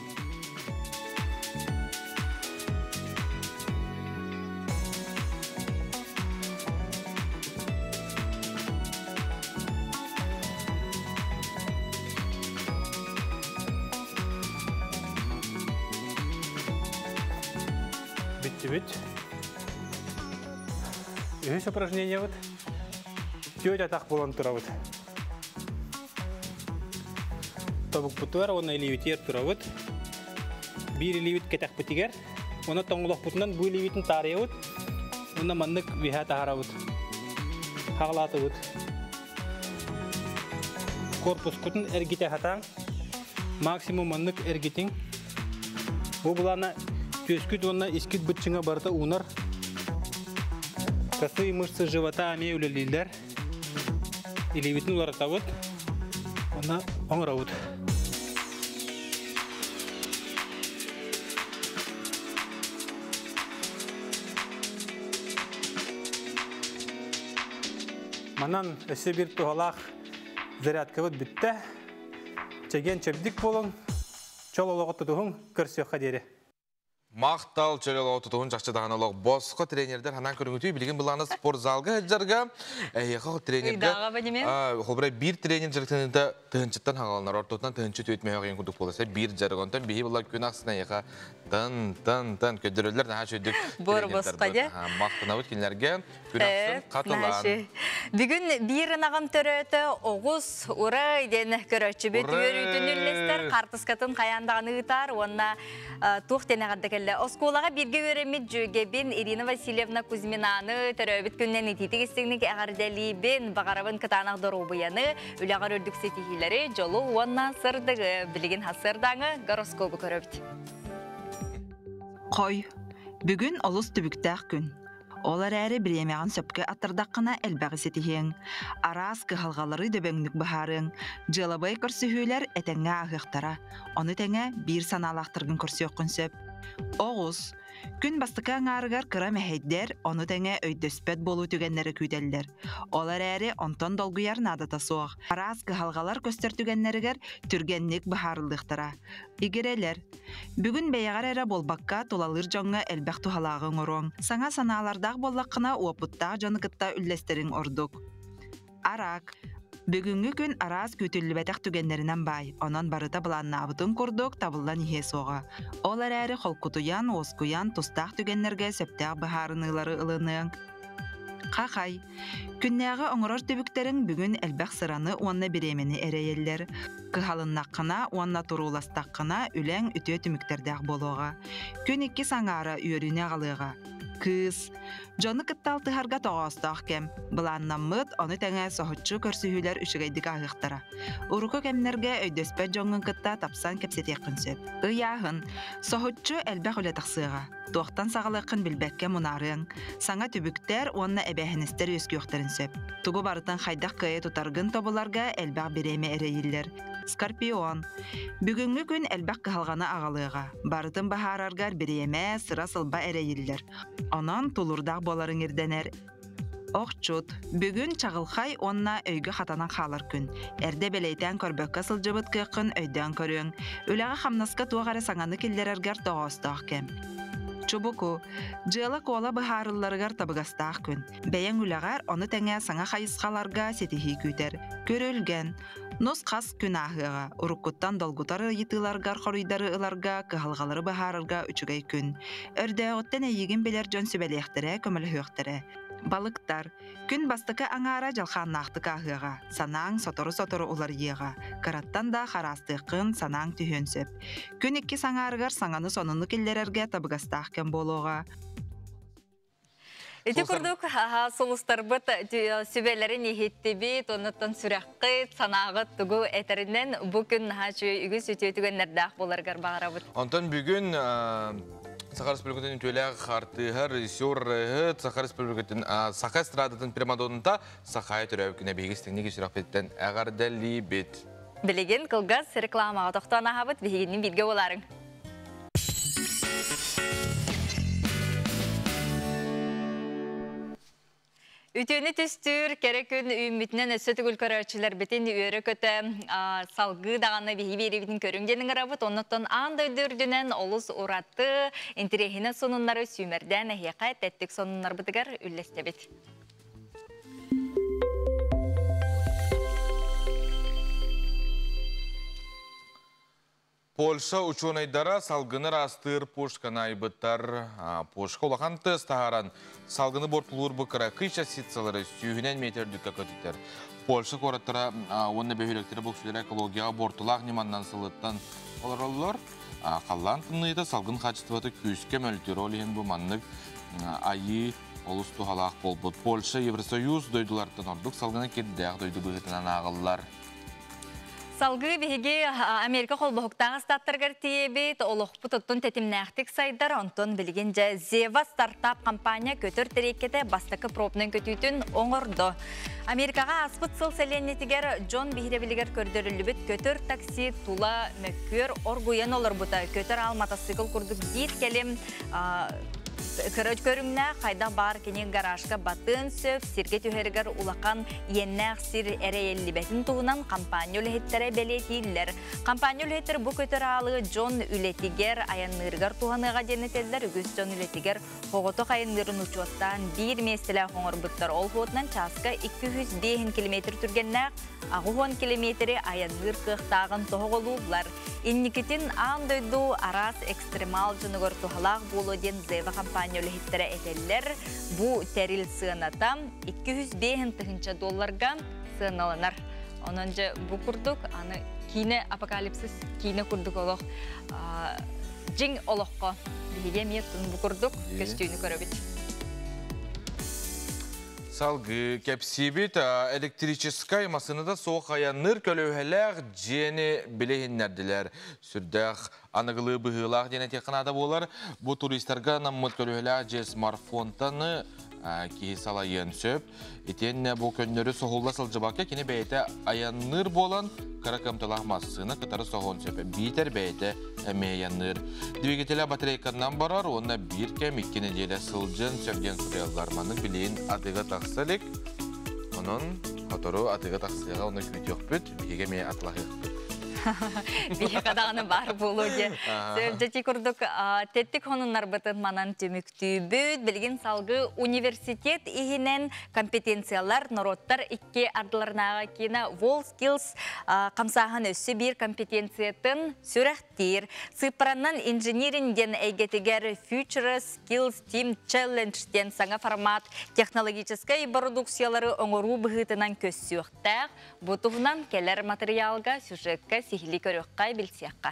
Үйіс упражнение бұд, түйет атақ болан тұра бұд. Тобық бұтуар, оны елеветер тұра бұд. Бір елевет кетақ бұтігер, оны тоңылық бұтынан бұл елеветін тария бұд. Оны маннық виға тағара бұд. Хағылаты бұд. Корпус құтын әргете хатаң, максимум маннық әргетің. Бұл бұлана төскіт, оны ескіт бұтчыңа барыта ұнар. Косые мышцы живота ами үлелилер. Или витн уларатавыт. Она оңрауыт. Манан өсі бір туғалақ зарядкавыт бітті. Чеген чөбдік болың, чол олығы тұтуғын көрсеуға дері.
Мақтал чөлел отутуын жақшы дағаналық босқы тренердер ханан көріңгіті білген бұланы спорт залғы әджарға әйеқі тренерді қолбырай бір тренер жүріктенінде тұхыншыттан хағалынар ортотынан тұхыншы төйтмей оғын күдік боласа бір жарғантан бейі бұлар күн ақсына әйеқі тын көдірілер наға шөйдік тренердер мақтына өткенлерге күн ақсын қатылан.
Бүгін бірін ағам төрөті оғыз ұра идені көрөтші бөті өрүйтін қартыскатын қаяндағын ұйтар, онына туқтен ағаддакелі. Осколаға бірге өремет жөгебін Ирина Васильевна Кузьминаны төрөбіт күннен ететік істігінік әғардәлейбін бағарабын кытанақ дұрубыяны үліғар өрдік сетихилері жолу онына сырдығы білген хасырдаңы гороскобы көрөбіт.
Қой, бүгін олыс түбіктәқ күн. Олар әрі біремеған сөпкі аттырдаққына әлбәғі сетихең. Арас кығалғалары дөбәңнік бұхарың. Жылабай көрсіхүйлер әтәңе ағықтара. Оны тәңе бір саналақтырғын көрсі өқін сөп. Оғыз, күн бастықы аңарығар қыра мәхейдер, оны тәңе өйдөспәт болу түгенлері күйтелдер. Олар әрі онтон долгуяр надата соғ. Арас кығалғалар көстер түгенлерігер түргеннік бұхарылдықтара. Игерелер, бүгін бәйіғар әрі болбаққа толалыр жоңға әлбәқ тухалағың ұрың. Саңа саналардағы боллаққына уапыттағы жанықытта үллестерін ордық. Арак, бүгінгі күн арас көтілі бәтәқ түгенлерінен бай, онан барыта бұланна абытын құрдық табылдан ihe соға. Олар әрі қолқутуян, оскуян, тұстақ түгенлерге сөптәқ бұхарынылары ылының. Қақай, күннәғы оңырар төбіктерін бүгін әлбәқ сыраны онна біремені әрейелер. Кығалыннаққына, онна тұруластаққына үләң үтіе түміктердәқ болуға. Күн екі саңара үйеріне қалыға. Кыз, жоны кытталтығарға тоғастақ кәм. Бұланнан мұт, оны тәңе соғытшы көрсігілер үшігейдік ағықтара. Ұрықы кәмнерге өйдөспә жоңын кытта тапсан кәпсетек күнсеп. Ұяғын, соғытшы әлбәқ өлі тақсыға. Тоқтан сағылықын білбәкке мұнарың. Саңа түбіктер, онына әбәхіністер өскі өқтерін сөп. Тұғы барытын қайдақ қайы тұтарғын тобыларға әлбәқ біреме әрейілдер. Скорпион. Бүгінгі күн әлбәқ қығалғаны ағалыға. Барытын бағарарғар біреме sıra сылба әрейілдер. Онан тұлырдақ боларын ерденер. Оқчут. Бүгін чағылқай онна өйгі қатанан қалар күн. Әрде белейтен көрбөкке сылжыбыт күйқын өйден көрің. Өліға қамнасқа туағары саңаны келдерергер тоғастақ кем. Чубуку, жылы кола бұхарыларығар табығастақ күн. Бәйен үліғар оны тәңе саңа қайысқаларға сетихи күтер. Көрілген, нос қас күн ағыға, ұрыққыттан долгутары етіларғар қорыйдары ыларға, кығалғалары бұхарылға үчігей күн. Өрді оттен әйеген белер жон сөбәлектірі, көмілі өқтірі. Балықтар, күн бастықы аңара жалқан нақтық ағыға, санаң сотору-сотору олар еға, қараттан да қарастықын санаң түйен сөп. Күн екі саңарығар саңаны сонуны келдерерге табығастақ кен болуға.
Эти курдук солустар быт сүбелерин ехетти бит, онуттан сүрәккыт, санағыт тугу әтерінен бүкін хачу үгіз үтетігенлердақ боларғар бағарабыт.
Онтан бүгін Саха Республикатын төләғ қартығыр, режиссер, Саха Республикатын Саха эстрадатын примадонында Сахай түрәуікіне бейгістігіне кешірақ беттен әғардәлі бет.
Білеген қылғыз рекламаға тоқтана хабыт бейгенің бетге оларың. Үтені түстір, керек күн үмітінен өсі түгіл көрәтшілер бітін үйері көті салғы дағаны бейбері бітін көріңденің арабыт, оныттан аңды өдірдінен олыс ұратты, интерехіне сонынлары сүймерден әйеқа тәттік сонынлар бұтығар үллесте бет.
Польша ученайдара салгыныр астыр пошкана айбыттар. Пошка олақан тыстағаран салгыны бортылуыр бұқыра қиша сетсалары сүйінен метр дүкка көтіктер. Польша қораттыра онны бөхелектері бұқсылер экологияға бортылақ неманнан сылыттан олар. Қаллан тынныйды салгын қачыстываты күске мөлтері олеген бұманнық айы олыс тұғалақ болбыд. Польша Евросоюз дойдылардан ордық салгыны кеддәқ дойды бұғытынан ағылылар.
Салгы биһиги Америка холбохуктагы статтаргар тиебит, олохпут оттон тетимнәхтик сайдар, онтон билген жа Зева стартап компания көтөр тереккете бастакы пробнын көтүтүн оңордо. Америкага аспыт сыл селенетигер Джон бихиребилигер көрдөрүлүбүт көтөр такси тула мөккөр оргуян олар бута көтөр ал мотоцикл курдук дейт келем Кырыч көрүңнә кайда бар кенен гаражга батын сөп, сирге түһәргәр улақан еннәк сир әрәйеллибәтин туһунан компания үләһеттере белетилләр. Компания үләһеттер бу көтөр алы Джон үләтигер аянныргар туһаныга денетелләр, үгүс Джон үләтигер хогото кайыннырын учоттан 1 меселә хоңор буттар ол хотнан часка 205 км түргәннәк, агуон километре аянныр кыктагын тоголуулар. Инникетин андойду арас экстремал жыныгыр тухалак болу ден Зева компания үләһеттере этелләр. Бу терил сыната $205 сыналанар. Ононжа бу курдук аны кине апокалипсис кине курдук олох жиң олохко биге меттун бу курдук көстүнү көрөбүт.
Салгы кепсибит электрическая машинада соқ аянныр көлөһеләр жени билеһиннәрдиләр. Сүрдәх аныгылы быһылак дене текнада болар. Бу туристларга наммыт көлөһеләр же смартфонтаны ки салайын сөп. Итенне бу көннөрү соһулла сылжыбакка кине бәйте аянныр болан каракамталах машина кытары соһон сөп. Битер бәйте әмәянныр. Двигателя батарейканнан барар, онна бир кем 2 неделя сылжын сөпден сырылдарманың билейин атыга тақсалик. Онын хотору атыга тақсалига оны күйтөк бүт, биге ме атлах ек.
Бие кадағаны бар болу де. Сөбжети күрдік теттік хонынлар бұтын манан түміктүйбіт. Білген салғы университет ихінен компетенциялар народтар 2 ардыларынаға кені WorldSkills қамсағын өссі бір компетенциятын сүрәқтер. Сыпыраннан инженеринден әйгетігер Future Skills Team Challenge ден саңа формат технологическай продукциялары оңыру бұғытынан көссіқтәқ. Бұтығынан келер материалға сюжетка сихили көрөккай билсиякка.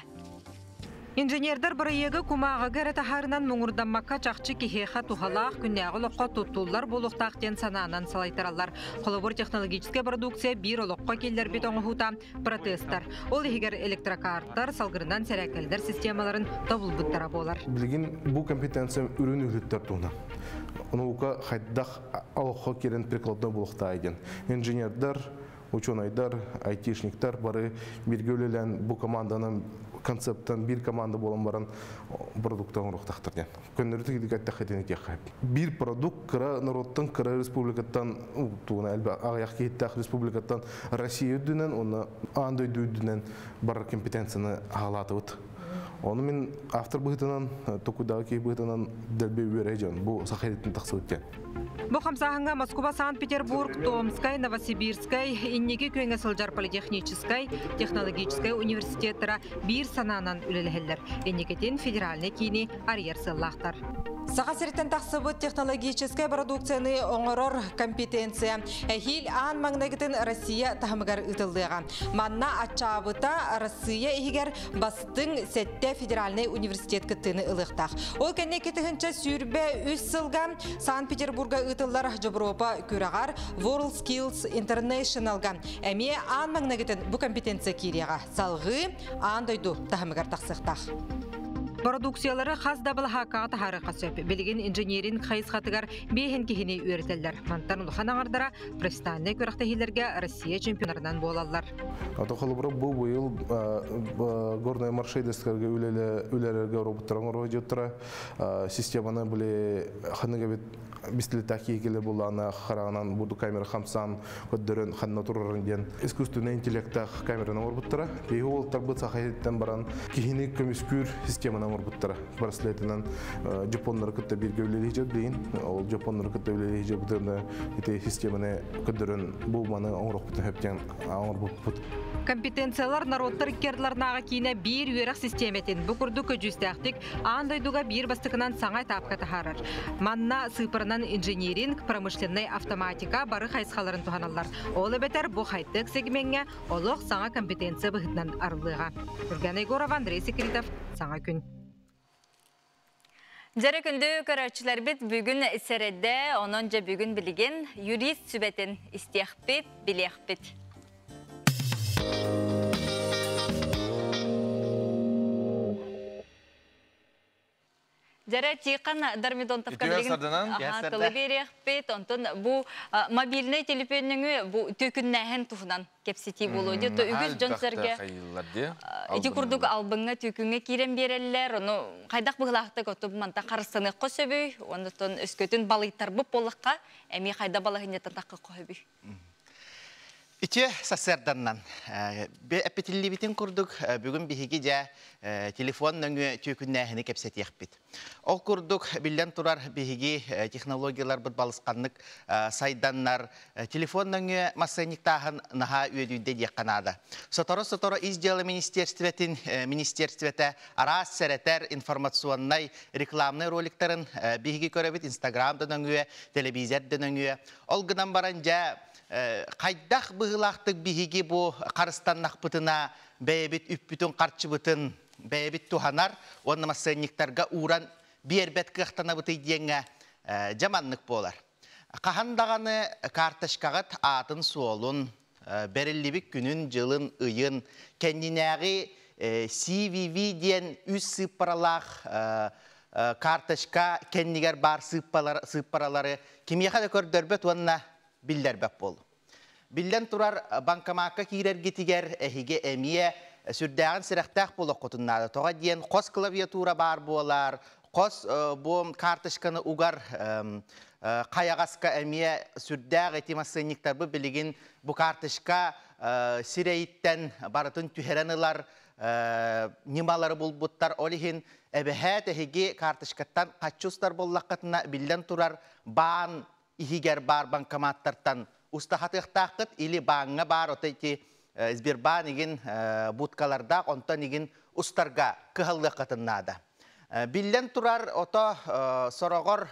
Инженердар бұрайығы кумаға гәрі тахарынан мұңырданмаққа чақчы кихеха тухалақ күннәғы лоққа тұттулар болуқтақтен сананан салайтаралар. Қолыбыр технологическая продукция бір олыққа келдер бет оңғута протесттар. Ол егер электрокарттар салғырынан сәрәкелдер системаларын табыл бұттара болар.
Білген бұл компетенция үрін үліттер туына. Онуға қайдақ алыққа керен прикладны болуқта айден. Инженердар, ученайдар, айтишниктар бары бергөлелен бұл команданың концепттан бір команда болан баран продукттан ұрықтақтырден. Көннөрді кедік әттіқ әтені кеқайып. Бір продукт кіра народтан, кіра республикаттан, ағаяқ кейттіқ республикаттан Россия үдінен, оны андойды үдінен бар компетенцияны ағалаты өт. Оны мен автор бұғытынан, токудағы кей бұғытынан дәлбе өрәйжан. Бұл сақайреттің тақсы өткен.
Бұл қамсағынға Москва, Санкт-Петербург, Томскай, Новосибирскай, Иннеги Күйеңе Сылжар политехническай, технологическай университеттері бір сананан үлелігілдер. Иннегетен федеральный кейіне арьер сыллақтар. Саға сірттен тақсыбыт технологическай продукцияны оңырор компетенция. Әхил аң маңнагетін Россия тахымығар ұтылдыға. Манна атчабыта Россия егер бастың сәтті федеральный университет күттіні ұлықтақ. Ол кәне кетігінші сүрбе үз сылға Санкт-Петербурга ұтылар Жобропа көрағар WorldSkills Internationalға. Әме аң маңнагетін бұл компетенция кереға. Салғы аң дойду тахымығар тақсықтақ. Продукциялары қаз дабыл хақаға тахары қасөп. Білген инженерин қайыз қатығар бейхен кехіне үйретелдер. Мантан ұлған аңардара профессиональный көріқтахилерге Россия чемпионарынан болалар.
Атақылыбыра бұл бұйыл горная маршейдестерге үлерерге роботтарың ұрғы жеттіра. Системаны біле қаныға бет бестілітәкі екелі болағына қарағынан бұды камера қамсан көддерін қанына тұрырын ден. Искусственный интеллектақ камераны ұрбыттыра. Кейі ол тарбыт сақайеттен баран кейіне көмескүр системаны ұрбыттыра. Барыслетінен жапонлар күтті бір көвлері жеп дейін. Ол жапонлар күтті өлері жеп бұтырны системаны көддерін бұл маны оңырық бұтын өптен оңыр бұт.
Компетенциялар народтар кердларнаға кейіне бір үйерек системетін бұқырды көжістәқтік андайдуға бір бастықынан саңай тапқа тахарар. Манна сыпырынан инженеринг, промышленный автоматика бары қайсқаларын туғаналар. Олы бәтер бұл қайттық сегменге олық саңа компетенция бұғытынан арылыға. Үрген Егоров, Андрей Секретов, саңа күн.
Жәрі күнді көрәтшілер біт бүгін сәреді, онынша бүгін білген юрист сүбетін істеқ біт, білеқ біт. Жара тиқан Дармидонтовка
Ütüyor
білген тылы берек бет, онтын бұл мобильный телефонның бұл төкіннәхін тұхынан кепсети болу. Үгіз жон сәрге ити күрдік албыңа төкінге керен берелер, оны қайдақ бұғылақты көтіп манта қарыстаны қосөбүй, онытын өскөтін балыйттар бұп болыққа, әме қайда балығынеттен таққы қойбүй.
Ити сасерданнан. Әпетілі бітін күрдік, бүгін бігі жа телефон нөңі түйкіннәхіні кепсет еқпет. Ол күрдік білден тұрар бігі технологиялар бұд балысқанлық сайданнар. Телефон нөңі массайниктағын наға өйдүйді деққанады. Соторо изделы министерстветі арас сәрәтер информационнай рекламный роликтарын бігі көребет Инстаграмды нөңі, телевизерді нөңі. Ол ғынан баран жа қайдақ бұғылақтық бігі бұ қарыстаннақ бұтына бәйбіт үппітін қарчы бұтын бәйбіт туханар, оны массайниктарға уран бербет қықтана бұты дейінгі жаманлық болар. Қағандағаны карташқағыт атын суолын, бәрілібік күнін, жылын, ұйын, кәндінәғі CVV ден үз сыппаралақ карташқа кәндігер бар сыппаралары кемеқады көрдірбет онына биллер бәп болу. Биллен турар банкамаққа кейрер гетігер әхіге әмие сүрдәғін сірәқтәқ болу құтыннады. Тоға дейін қос клавиатура бар болар, қос бұл картышқаны уғар қаяғасқа әмие сүрдәғ әтемасыниктар бұл білеген бұл картышқа сирейттен барытын түхеренілар, немалары бұл бұттар олығын әбәхәт әхіге картышқаттан қатчустар боллаққатына биллен турар баан ихигер бар банкоматтартан устахатықтақыт или баңға бар отайти Сбербан еген будкаларда онтан еген устарға кығылы қытыннады. Биллен тұрар ото сорогор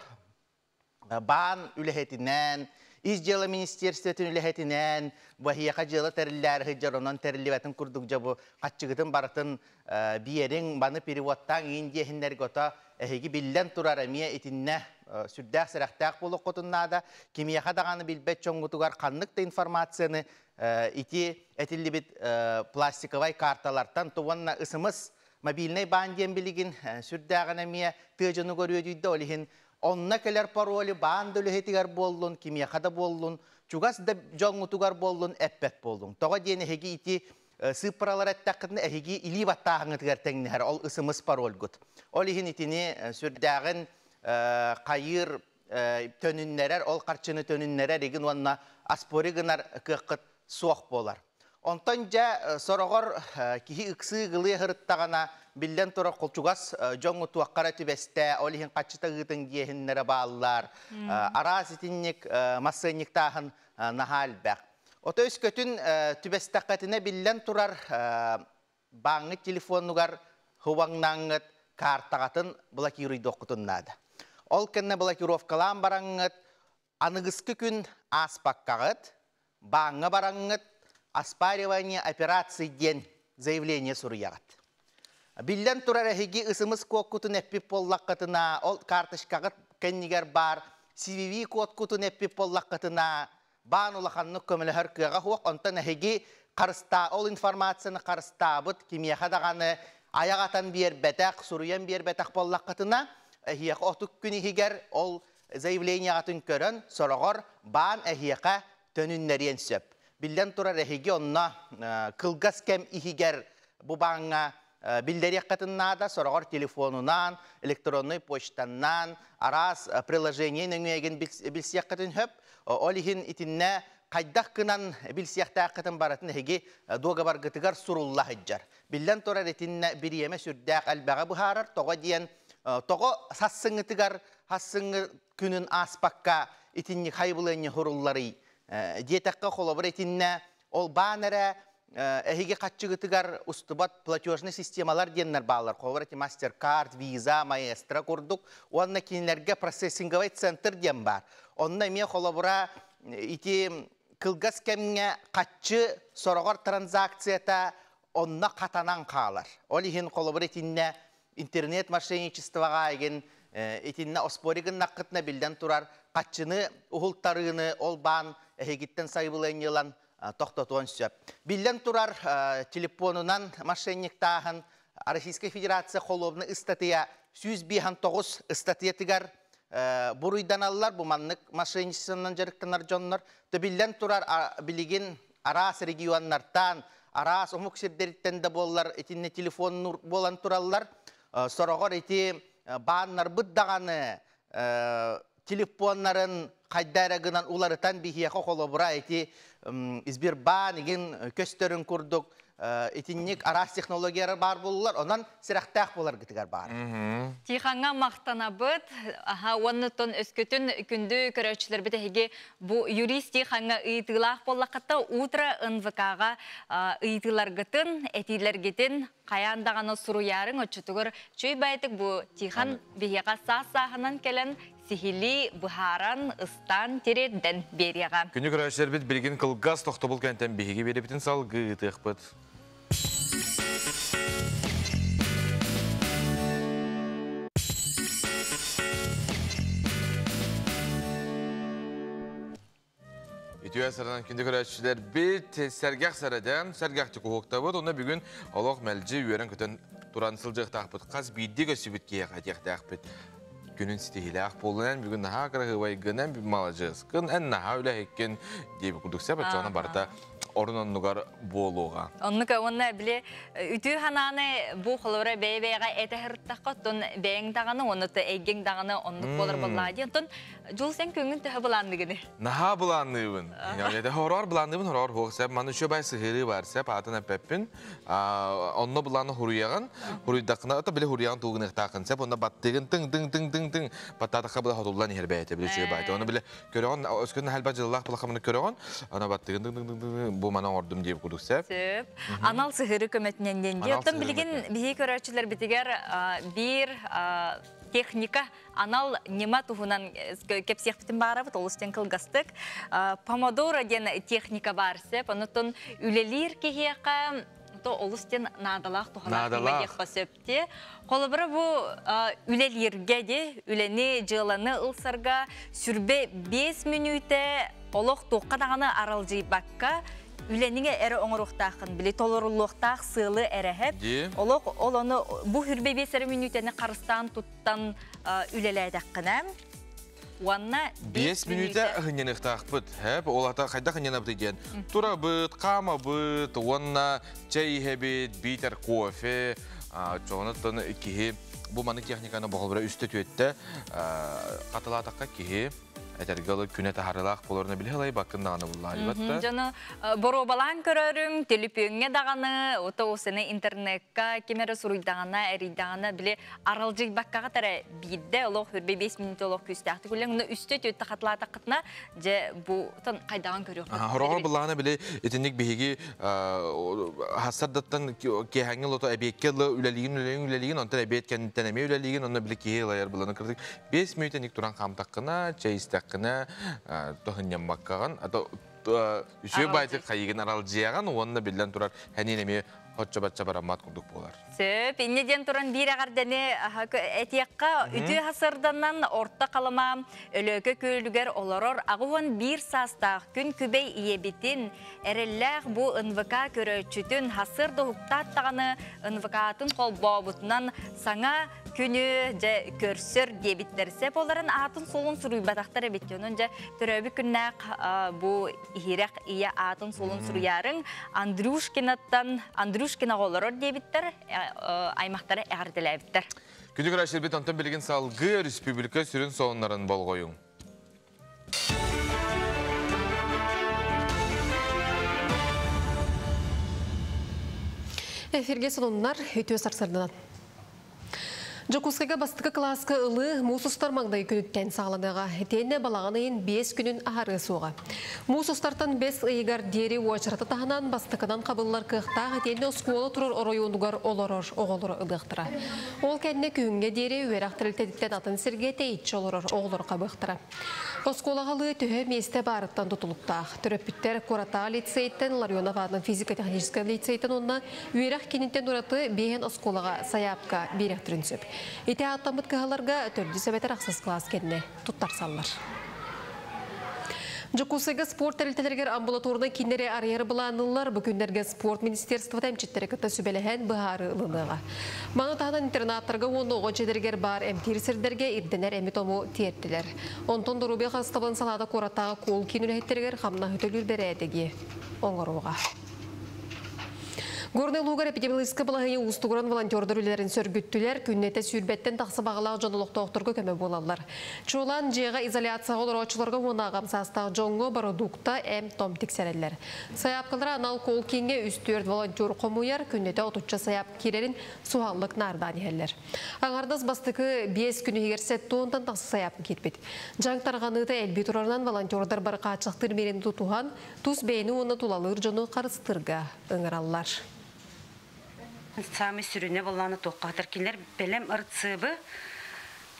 баан үліхетінен, изделы министерстветін үліхетінен, бұхияқа жылы тәрілер хыджар, онан тәріліветін күрдік жабы қатчығытын барытын биерің баны переводтан ендехіндер гота әхеге биллен тұрар әмия етінне сүрдәқ сірәқтәқ болу қотыннада, кемияға дағаны білбет чоңғытуғар қанлықты информацияны ити әтілі біт пластиковай карталардан туғанна ысымыз мобильный банден білігін сүрдәғын әмия тыжыны көрүйдейді олығын онна келер пароли банды өлігетігер болуын, кемияға да болуын, чугас да жоңғытуғар болуын, әппет болуын. Тоға дейін әхеге ити сыпыралар әттәққытын әхеге илі баттағыңытығар тәңінер, ол ысымыз пароль ғыт. Олығын итini сүрдәғын қайыр төніннерер, ол қарчыны төніннерер, егін онна аспоригынар кыққыт суақ болар. Онтан жа сорағыр кихи үксі ғылы ғырыттағана білден тұры қолчуғас жоңы туаққара түбесті, олығын қатшыта ғытын дейхіннері бағылар, араз етіннік массайниктағын нахал бәқ. Ота өз көтін түбестаққатына білден тұрар баңы телефонуғар хываңнаңыт картағатын блокируйды оқытыннады. Ол кәнне блокировкалан бараңыт, анығысқы күн аспаққағыт, баңы бараңыт, оспаривание операций ден заявление сұрыяғыт. Білден тұрар әхеге ысымыз код күтін әппіп боллаққытына, ол картышқағыт кәннігер бар, CVV код күтін әппіп боллаққытына, баан ұлақанны көмілі әркіға хуақ, онтан әхеге қарыста, ол информацияны қарыста бұд, кемияға дағаны аяғатан бер бәтәқ, сұрыян бер бәтәқ боллаққытына, әхияқ отық күні хигер, ол заявление атын көрін, сұрағыр, баан әхияқа төніннерен сөп. Білден тұрар әхеге онна қылғас кәм ихигер бұ баңа білдерек қатыннада, сұрағыр телефонынан, электронный почтаннан, арас приложение нөңеген білсияқ қатын хөп, олығын итінне қайдақ кынан білсияқтақ қатын баратын әхеге доға бар ғытығар сұрулла хыджар. Білден тұрар итінне бір еме сүрдәқ әлбәға бұхарар, тоға дейін тоғы сассыңытығар, хассыңы күнін аспаққа итінне қайбылыны хұруллары диетаққа қолабыр етінне ол баанары әхеге қатшығытығар ұстыбат платежный системалар деннер бағалар. Қолабыр еті MasterCard, Visa, Maestro құрдық. Онына кейінлерге процессинговай центр ден бар. Онына мен қолабыра еті кылгас кәміне қатшы сорағар транзакцията онына қатанан қалар. Ол ехен қолабыр етінне интернет мошенничествоға еген етінне оспоригін нақытына білден тұрар қатшыны ұғылтарыны ол бан әхегіттен сайбылайнылан тоқтатуан сөп. Білден тұрар телефонынан мошенниктағын Российская Федерация қолобны ұстатыя 109 statiyetigar buruydan alırlar, bu manlık maşinistisinden jarıktanar jonlar. Töbillen turar biligin aras regionlardan, aras omuk sirderitten de bollar, etinne telefon bolan turallar. Sorogor eti bağınlar bıddağını telefonların kaydaragınan ularıtan bir hiyaka kolobura eti izbir bağın egin köstörün kurduk. Etinlik aras teknolojiyalar bar bulurlar, ondan sıraqtaq bolar gitigar bar.
Tixanga maqtanabıt, onnuton öskütün kündü köröçler bitehege bu yurist tixanga ıytılaq bollaqatta ultra NVK-ga ıytılar gıtın, etiler gitin, qayandağını suru yarın öçütügür. Çöy baytık bu tixan bihiyaqa sağ-sağınan kelen sihili buharan ıstan tereden beriyağa.
Күнү көрәшер бит билген кылгас тохтобул кенттен биһиги беребитин салгы тыхпыт. Ütüye sıradan kündü körәшчеләр бит сәргәх сарадан, сәргәхти кухуктабыт, онда бүгүн олоқ мәлжи үйерен көтен туран сылжық тақпыт, қаз биддегі сүбіткеге қатияқ тақпыт. Günün stihilaq bollan bugün naha qırıqıvay gınan bir malacağız. Qın en naha öyle hekkin deyip kuduksa batçağına barda orunun nugar boluğa.
Onnuka onna bile ütü hanane bu xolora beybeğe ete hırttaqatın beğen dağını onu da eggen dağını onluk bolar bolladı. Ondan jul sen köngün tühe bulandığını.
Naha bulandığın. Yani de horor bulandığın horor hoğsab. Manı şu bay sıhırı varsa patına peppin. Onunla bulanı huruyağın. Huruyudakına da bile huruyağın tuğunu ıhtaqın. Sep onda battığın tın tın tın tın tın. Battağıda bile hodullan herbeyete bile şu bayta. Onu bile körüğün. Özgün halbacılıq bulakamını körüğün. Ona battığın tın tın tın tın. Bu mana ordum deyip kurduk sep.
Anal sıhırı kömetinden dendi. Otan bilgin bihi köröçüler bitiger bir teknika anal nima tuhunan kepsiyah bitin barabıt olustan kılgastık. Pomodoro den teknika var sep. Onutun ülelir kihiyaka olustan nadalaq tuhanak nima dekha septi. Kolabara bu ülelirge de üleni cılanı ılsarga sürbe 5 minüte oloq toqqa dağını aralcı bakka ülenine ere oңuruqtaqın bile tolorulluqtaq sığlı erehep. Oloq onu bu hürbe 5 minüteni qarıstan tuttan üleleydeqqinam. Wanna
5 minüte hınyanıqtaqpıt. Hep olata qayda hınyanabıt egen. Turabıt, qamabıt, wanna çay hebit, biter kofe. Çoğunattan kihi bu manı texnikanı boğulbura üstü tüette qatılataqqa kihi Etergalı küne taharılaq polarına bile halay bakındağını bullahi batta.
Canı boru balan körörün, telefiyonga dağını, ota o sene internetka, kemere suruydağına, eriydağına bile aralcık bakkağa tara bidde oluq, hürbe 5 minut oluq küstəxti gülen, üstü tüyette qatılağı qıtına, bu tan qaydağın körüyor.
Horağır bullağına bile etinlik bihigi hasardattan kehangil oto ebekkeli üleliğin, ondan ebek kendinden eme üleliğin, ondan bile kehe layar bullağını kırdık. 5 minutenik duran kamtaqına, çay istakına, tohunyan bakkağın, üçü baytı qayıgın aralcıyağın, onunla bilden durar, henin eme hotça-batça baramat kurduk bolar.
Söp, inneden turan bir ağardani etiyakka ütü hasırdandan orta kalama ölöke köylüger oloror ağuan bir sastağ gün kübey iyebitin erellağ bu NVK köröçütün hasır doğuktağını NVK'tın kol boğutundan sana günü körsür diyebitler sep olaran atın solun suruy bataqtar ebitken önce töröbü künnaq bu ihiraq iya atın solun suruyarın Andrushkina oloror diyebitler aymaqtara eğardiləbitler.
Kündük raşir bit ondan bilgin salgı Respublika sürün soğunların bol koyun.
Efirge sonunlar ütüye sarsardınan. Жокускайга бастықы класска ылы мусустар маңдай күніттен сағладыға. Тенне балағанайын 5 күнін ағары суға. Мусустартан 5 ыйгар дери уачыраты тағынан бастықынан қабыллар кықтағы тенне скуалы тұрыр оройуынығар олорор оғылыр ұдықтыра. Ол кәнне күйінге дери өйрақ тірілтедіктен атын сірге тейітші олорор оғылыр қабықтыра. Осколағалы түхі месте барыттан тұтылықтақ. Түрөппіттер Кората лицейттен, Ларионов адының физика-техническа лицейттен онна өйрақ кенінттен ұраты бейін осколаға саяпқа берек түрінсіп. Ите аттамыт кығаларға төрді сөбетер ақсыз класс кенне тұттар саллар. Жокусыга спорт тәрілтелергер амбулаторны киннері арьері бұланылар бүкіндерге спорт министерство тәмчеттері кітті сүбеліген бұхары ұлыныға. Маны тағынан интернаттарға оны оғы жедергер бар әмтирсердерге ирденер әмітому тиеттілер. Онтон дұрубе қастабын салада қораттағы қол кинулеттергер қамна хүтілір бәрәдеге оңғыруға. Горный лугар эпидемиологическа балағыны ұстығыран волонтердар үлерін сөргіттілер, күннеті сүйірбеттен тақсы бағалағы жонылықты оқтырғы көмі болалар. Чолан жеға изоляция олар очыларға онағам састағы жоңғы барудукта әм том тексерелер. Саяпқылары анал кол кенге үстөрд волонтер қомуяр, күннеті отуча саяп керерін суғалық нардан елер. Аңардас бастықы 5 күні егерсет туындан тақсы саяп кетпет. Жаңтарғаныды әлбей тұрарынан волонтердар бар қачықтыр мерені тұтуған, тұз бейіні оны тулалыр жоны қарыстырға ыңыралар.
Сами сүріне боланы тоққатыр келер, бәлем ұртсыбы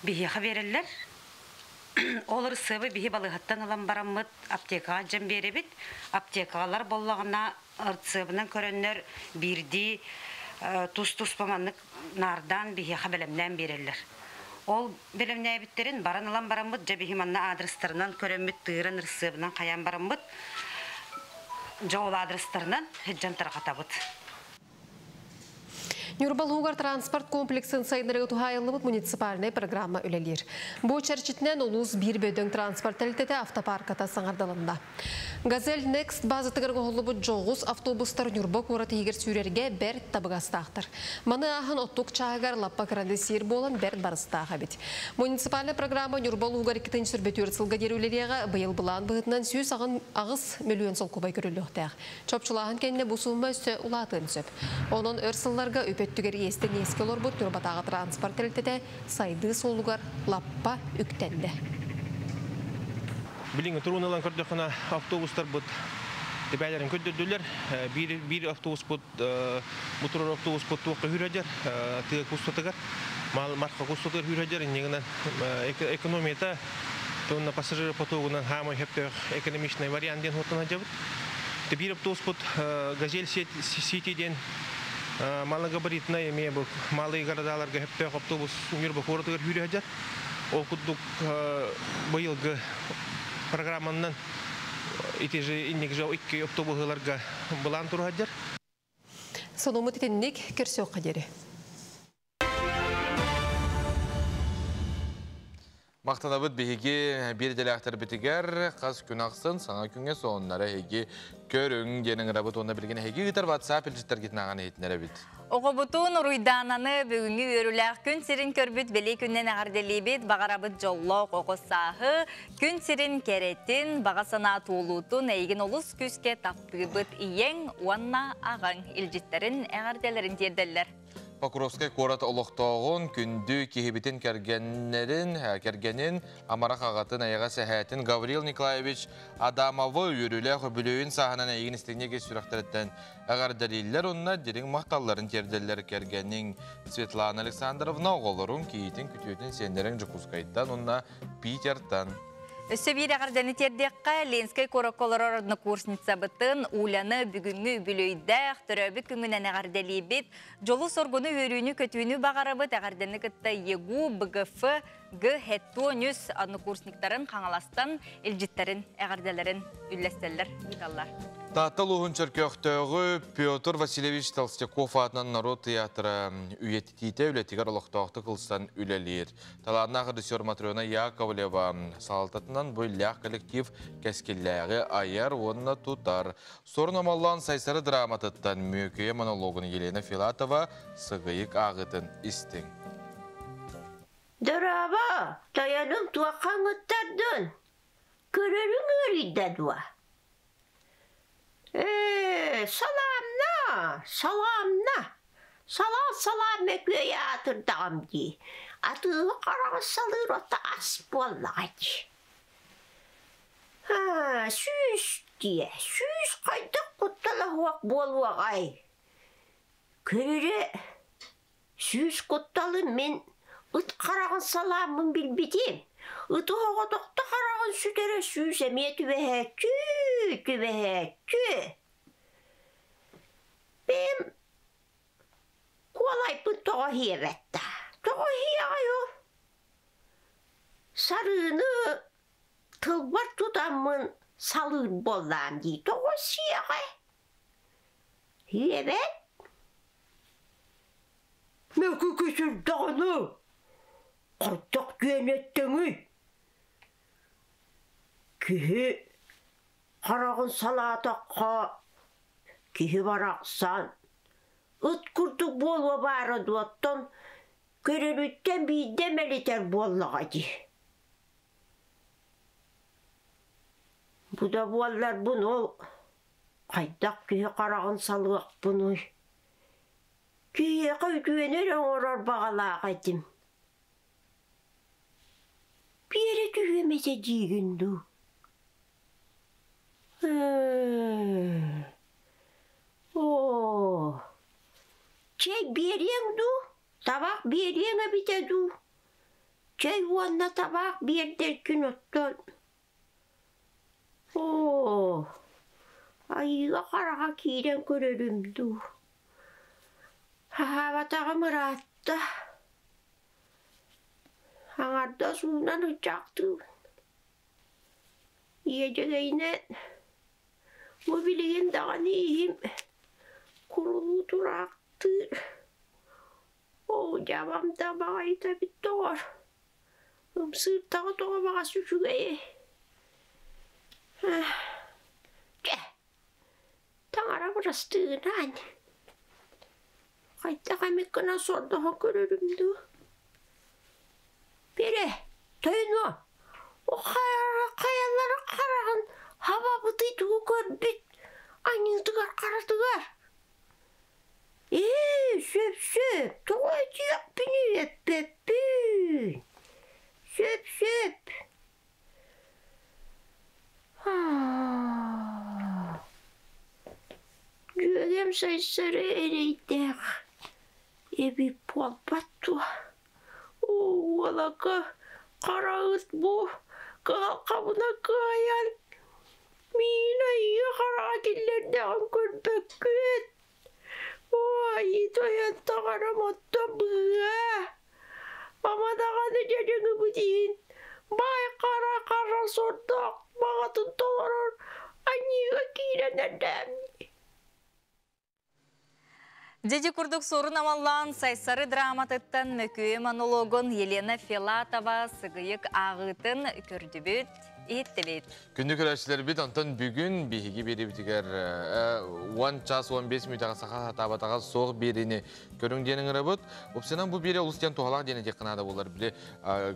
бейеға берілер. Ол ұртсыбы бейе балығаттан алан барамыд аптекаға жан беребет. Аптекалар болағына ұртсыбынан көрінер бірді тұс-тұс баманлық нардан бейеға бәлемнен берілер. Ол бәлемне әбіттерін баран алан барамыд, жабейі манна адрестарынан көрінмет тұйырын ұртсыбынан қаян барамыд, жоғыл адрестарынан хеджан тарқатабыд.
Нюрбалугар транспорт комплексін сайынырығы тұхайылымыд муниципальный программа үлелер. Бұл чәрчетінен олыз бір бөдің транспорт тәлітеті автопарката саңардалында. Газель Next базытығыр ғолыбы жоғыз автобустар Нюрбак ораты егер сүйрерге бәрт табығастақтыр. Маны ағын оттық чағығар лаппа кіранды сер болан бәрт барыстаға бет. Муниципальный программа Нюрбалугар 2-ші сүрбетер сылға дерулеріға бұйыл бұлан бұғытынан сүйіз ағыз миллион сол көбай көріліқтәғ. Чопшылағын кәніне бұсуымы үсті ұлатын сөп. Оның өрсылларға өпеттігер естен ескелор бұд Нюрбатағы транспорт тәлітеті сайды солуғар лаппа үктәнді.
Билинг туруналан көрдөкана автобустар бут тепелерин көдөдүлөр. Бир автобус бут мотор автобус бут туакка хүрөдөр. Тыгы кустатыгар. Марка кустатыгар хүрөдөр. Негенен экономията тонна пассажир потогунан хама хептер экономичный вариант ден хотона жабыт. Бир автобус бут Газель Ситиден малогабаритный эме бу малый городаларга хептер автобус Нюрбак оротыгар хүрөдөр. Ол кудук быйылгы программаннан итежи инник жау 2 автобустарга булан тургадар.
Сонумут итенник керсөк кадери.
Мақтанабыт бейге бір деляқтар бітігер, қаз күн ақсын, саңа күнге соңынлары хеге көрің денің рабыт онына білген хеге ғытар WhatsApp елжіттер кетін аған етінері біт.
Оғыбытын ұруйдананы бүгінгі өріләқ күн сирин көрбіт белей күннен ағарделейбет бағарабыт жоллоқ оғысағы күн сирин керетін бағасына туылутын әйген олыс күске таппығыбыт иен уанна аған елжіттерін ағарделерін терделер.
Покровскай корат олықтауын күнді кехебетін кергенін амарақ ағатын аяға сәхәтін Гаврил Николаевич Адамовы үрілі құбілуін сағынан әйгін істігнеге сүрақтырыттен ағар дәлелер онына дерің мақталларын терделер кергенін Светлана Александровна оғылырын кейтін күтетін сендерін Жокускайттан онына Питертан.
Өсі бір ағарданы тердеққа Ленскай кораколар орны курсница бұтын уланы бүгінгі бүлейдәқ түрәбі күңінен ағарделейбет жолы соргыны өріні көтуіні бағарабыт ағарданы күтті егу БГФ Г-Хеттуонюс адны курсниктарын қаңаластан елжіттерін ағарделерін үллестелер еталар.
Таттал ұғын чөркөқтөгі Петр Васильевич Толстяков атынан народ театры үйеттейті үлеттігер олықтақты қылыстан үлелер. Таларнағы режиссер Матрена Яковлева салататынан бөлләқ коллектив кәскелләғі айар онына тұтар. Сорын амаллан сайсары драматыттан мөкөе монологын Елена Филатова сығайық ағытын істің.
Дыраба, таяным туа қаңыттардың. Көрерің өрейді дуа. Salamna. Salam ekmeğe atırdım diye. Atığı karanı salır ota asbolladı. Süs diye. Süs kaydık kuttalı huak bolva gay. Körüre süs kuttalı men ıt karanı salamın bilbidim. Itı hoğudukta karanı sütere süs emiyeti ve tü. Ben kuolaypın toğa hiyevetta. Toğa hiyayo. Sarını tılbar tutamın salır bollan deydi. O siyaqay. Evet. Mekü küsür dağını. Kaydak güvenettini. Kihi karağın saladakka. Kihi baraksan. Itkurduk bolva barı duattan. Görürütten bir demeliter bollağa di. Bu da bollar bunu. Kaydak kihi karağın salıaq bunu. Kihi güveneren orar bağalağa edim. Bir yere düğümese diğindu. Çay bir yerin du. Tabak bir yerine bite du. Çay vanna tabak bir derkin ottan. Ayıga karağa kiren görürüm du. Havatığı mıratta. Hangarda suğunan uçaktı. Yiyeceğine mobilyen dağını iyiyim. Kurulu duraktır. O cavam da bağayı tabi doğar. Sırtağı doğar bağa süçüge. Tangara burası tığınan. Kayda kamekkana sorduğu görürüm du. Biri, duyun o kayalara karağın hava bıdıydı gördük. Aynen tıgar karadıgar. Söp söp. Tuğacı yok beni öpüp. Söp söp. Gölüm sayısları eriydik. Ebi pol battu. Walaka karağıt bu. Kabına kayan. Mina iyi karakillerden görmek güt. Ay doyan tağaramattan bığa. Ama dağını cacını bu deyin. Bay kara sordak. Bağatın doğurur. Anniga kirenlerden.
Деди курдук сорун амаллан сайсары драматыттан мөкүйе монологон Елена Филатова сыгыйык ағытын көрдүбүт, иеттебет.
Күнді көрәшілер бит, антон бүгін бейгі бері бітігер 1 час 15 минутаға сақа табатаға соғы беріне көрің денің рабыт. Опсенан бұл бері ұлыстен туғалақ дене тек қынада болар. Біле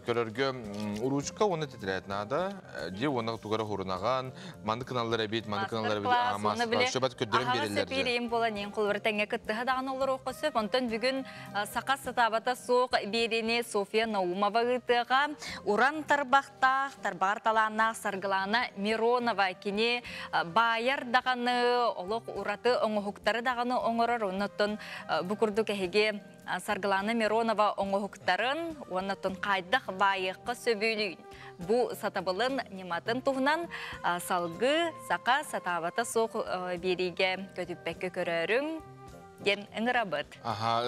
көрерге ұручқа оны тетірәтін ада, де оны туғары ғұрынаған, манды қыналар әбет, манды қыналар әбет, шөбат көрдерін берелер.
Ағасы перейім бола нен қолыр тәңе күттіға дағын олар оқысып, онтан бүгін сақа сатабата соқ беріне София Наумова ғытыға уран тарбақтақ, тарбағар таланақ сарғылана Миронова кене байар дағаны, олық ураты оңығықтары дағаны оңырыр, онытын бүкірді кәхеге Саргылана Миронова оңығықтарын, онытын қайдық байыққа сөбейлейін. Бұ сатабылын нематын тұғынан салғы сақа сатабата соқ береге көтіппәкке көрерім. Ген ыңырабыт.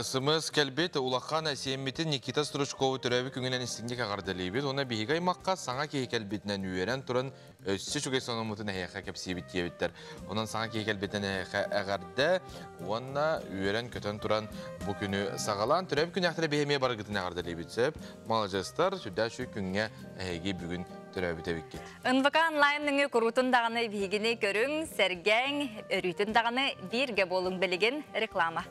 Ысымыз кәлбет улаққан әсемметін Никита Стручковы түрәбі күңінен істіңге қағардалейбет. Оны бейгай маққа саңа кей кәлбетінен үйерен тұрын өсі жүгей сонымытын әйеқа кәпсейбет дебеттер. Онын саңа кей кәлбетінен әйеқа әғарды, онына үйерен көтін тұран бұл күні сағалан түрәбі күн әқтірі беймей барғытын әғардалейбетсіп, малажастар сүрдәші күнге әйеге бүгін түрәбі тәбеккет.
НВК онлайныңы құрутын дағыны бейгіне көрің, сәргәң, өрүйтін дағыны бірге болың білеген реклама.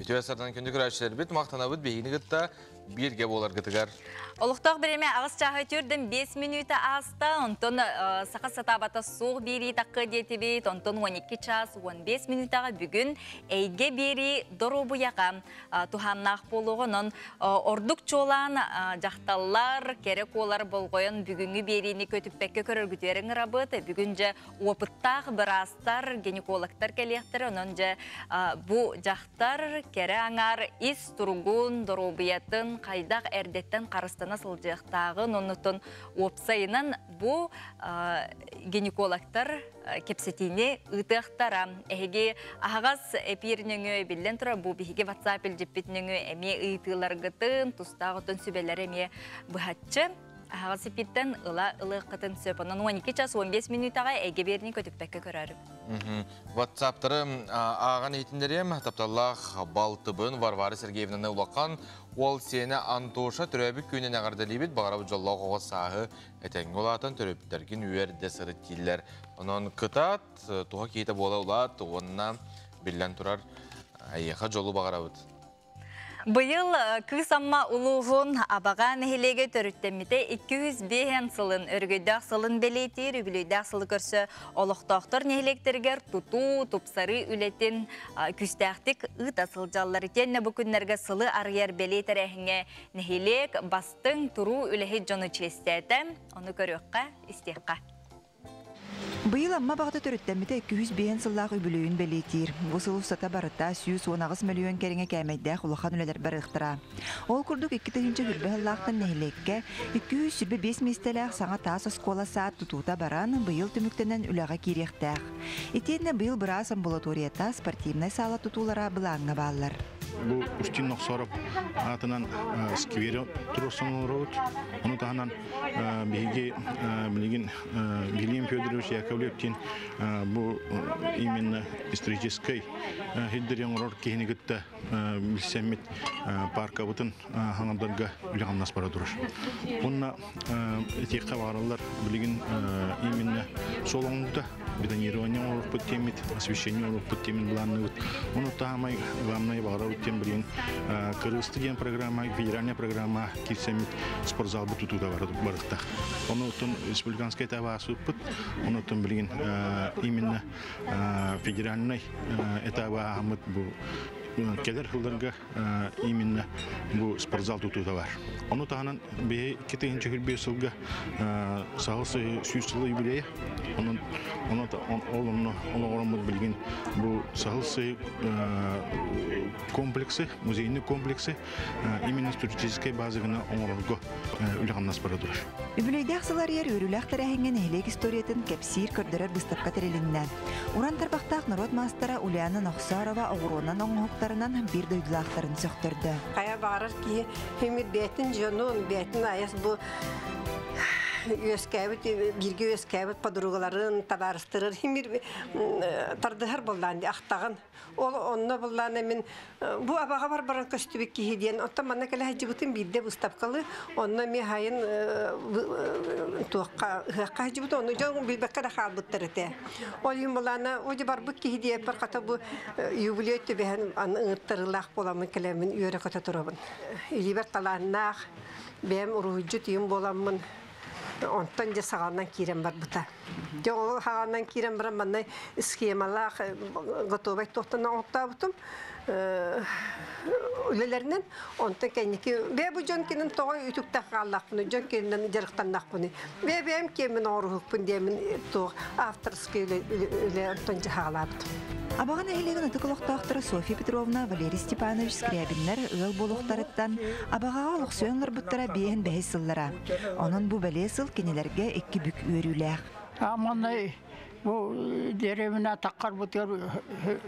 Ütüвесардан күнді көрәшілер біт, мақтанабыт бейгіні ғытта бірге болар ғытығар.
Олықтақ біреме ағыз чағы түрдің 5 минуты аста, онтон сақа сатабата соқ бері таққы детебет, онтон 12 час 15 минутаға бүгін әйге бері дұрубыяға туханнақ болуғынан ордық чолан жақталар, керек олар болғойын бүгінгі беріні көтіппәкке көріргітерің рабыты. Бүгінже опыттақ бір астар, гинекологтар кәлектір, онын же бұ жақтар кере аңар ис тұрғын дұрубыятын билен қайдақ әрдеттен қарыстана сылжықтағын, онытын опсайынан бұ гинекологтар кепсетіне ұтықтара. Әйге ағаз әпирініңі білден тұра бұ бігі WhatsApp елжеппетініңі әме ұйтыларғытын, тұстағытын сүбелер әме бұхатчы. Ағасы питтен ұла қытын сөпінің 12 час 15 минутаға әге беріне көтікпәкке көрәрім.
WhatsApp-тары аған ейтіндерем, тапталлах Балтыбын Варвары Сергеевнаны ұлаққан, ол сені Антоша түрәбі күйінен ағарды лебет бағарабы жоллау қоға сағы әтәңгі олатын түрәбіттерген үйерді сыры келілер. Оның күтат, туға кейті бола ұлат, онына білден тұрар әйеға жолу бағарабыд.
Бұйыл күз амма ұлығын абаған әхелеге төріттеміде 205 сылын өргөйдақ сылын белейтер, үгілейдақ сылы көрсі олықтақтыр нәхелектергер тұту, тұпсары үлетін күстәқтік ұт асылжалар етен бүкіндерге сылы арғер белейтер әхіңе нәхелек бастың тұру үләхет жоны честәді, оны көріққа, істеққа.
Быйыл амма бағыты төріттәміті 205 сыллағы үбілейін бәлейтер. Бұсыл ұстата барыта 119 миллион кәріңе кәмәйдәқ ұлақан үлелер бар ұқтыра. Ол күрдік 2-тігінші хүрбәғыллақтың нәхілекке 225 местеләқ саңа тас оскола саат тұтута баран быйыл түміктенен үләға керектәқ. Етені быйыл біраз амбулаторията спортивнай сала тұтулара бұлаңға балылар.
Бұл үстін нұқсарып атынан сквері тұрырсын ұлырауыд. Оны тағынан бейге білген Вильям Федорович Яковлевтин бұл именно исторической хиддерен ұрар кейінігітті білсәмет парка бұтын хаңамдарға үліғаннас бара тұрыр. Бұнна етеққа бағаралар білген именно солыңында бетонирование олып бұттемет, освещение олып бұттемет бұланны бұд. Оны тағамай ғамнай бағара бұттем білген Кыргызстан деген программа, федеральная программа келсәмет спортзал бұтутуда барықта. Оны ұттын республиканскай табасы бұт, оны ұттын білген именно федеральный этаба ағамыд бұл кедер жылдарға именно бұл спортзал тұтуда бар. Оны тағынан бейі 2-5 жылға сағылсы сүйістілі юбилейі. Оны орамыз білген бұл сағылсы комплексы, музейный комплексы именно туристической базығына оңырылғы үліғаннас бара тұрар.
Үбілейді ақсылар ер өріліқтар әхінген әйлек историятын кәпсир көрдірер бұстапқа тәреліннен. Уран тарбақтақ народ мастара Ульяна Нақсарова оғыруынан оңғықтарынан бір дөйділақтарын сөқтірді.
Қая бағарар ки, хемір бәтін жонуын, бәтін аяс бұл өскәбіт, бірге өскәбіт падыруғаларын табарыстырыр, хемір тардығыр болданды, ақтағын. Ол онна болдан әмін, бұл абаға бар-баран көстібек кейден, оттан манна кәлі хәджібітін бірде бұстапқалы, онна мен хайын ұққа хәджібіт, оны жон білбәкке да қал бұттыр әте. Ол ем боланы, оды бар бұк кейде әпір қата бұл юбилей төбән ұңыттырылақ боламын кәлемін үйері қата тұрабын. Илибер таланнақ, бәм ұрғыджыт ем боламын. Онтан же сағаннан кирен бар бұта. Жоғы сағаннан кирен барам маннай схемалақ готовай тоқтынан оңықта бұтым. Үлелерінен онтан кәйнеке. Бе бұл жон кенін тоғай үтіктақ қалақ бұны, жон кенінен жарықтаннақ бұны. Бәм кемін орғық бұн демін тоғы авторскі үле онтан же қағала бұтым.
Абаған әйелеген ұтықылықтақтыры Софья Петровна, Валерий Степанович Скрябиннер ұл болуқтарыттан абағаға олықсуенлар бұттара бейін бәйіз сыллара. Оның бұл бәле сыл кенелерге екі бүк өріләқ.
Аманай, бұл деревіне таққар бұтыр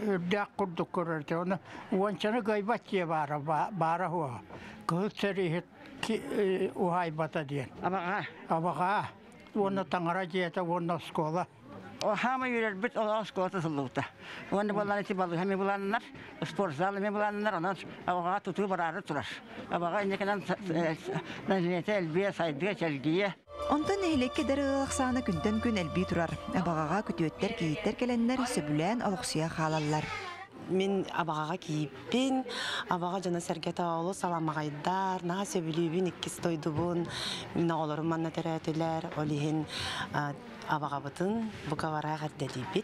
үрдәқ құрдық көрірді. Оны уанчаны ғайбат же бары хуа. Күл сәрі ұғай бата дейін. Абаға, оны таңыра жеті, оны скола.
Хама юрер бит ол сколата сыллыта. Онда баланы ти балы хами буланнар, спортзалы ме буланнар, анан абага туту барары турар. Абага инекенен назинете элбие сайдыга челгие.
Онтан элекке дәрі күнден күн әлби турар. Абағаға күтөттер кейттер келеннер сөбілән алықсия қалалар.
Мен абағаға кейіппен, абаға жана сәргеті ауылы саламағайдар, наға сөбілейбін, иккіз тойдубын, мен оғылырым манна тәрәтілер, олиген абаға бұтын бұқа бараға дәдейбет.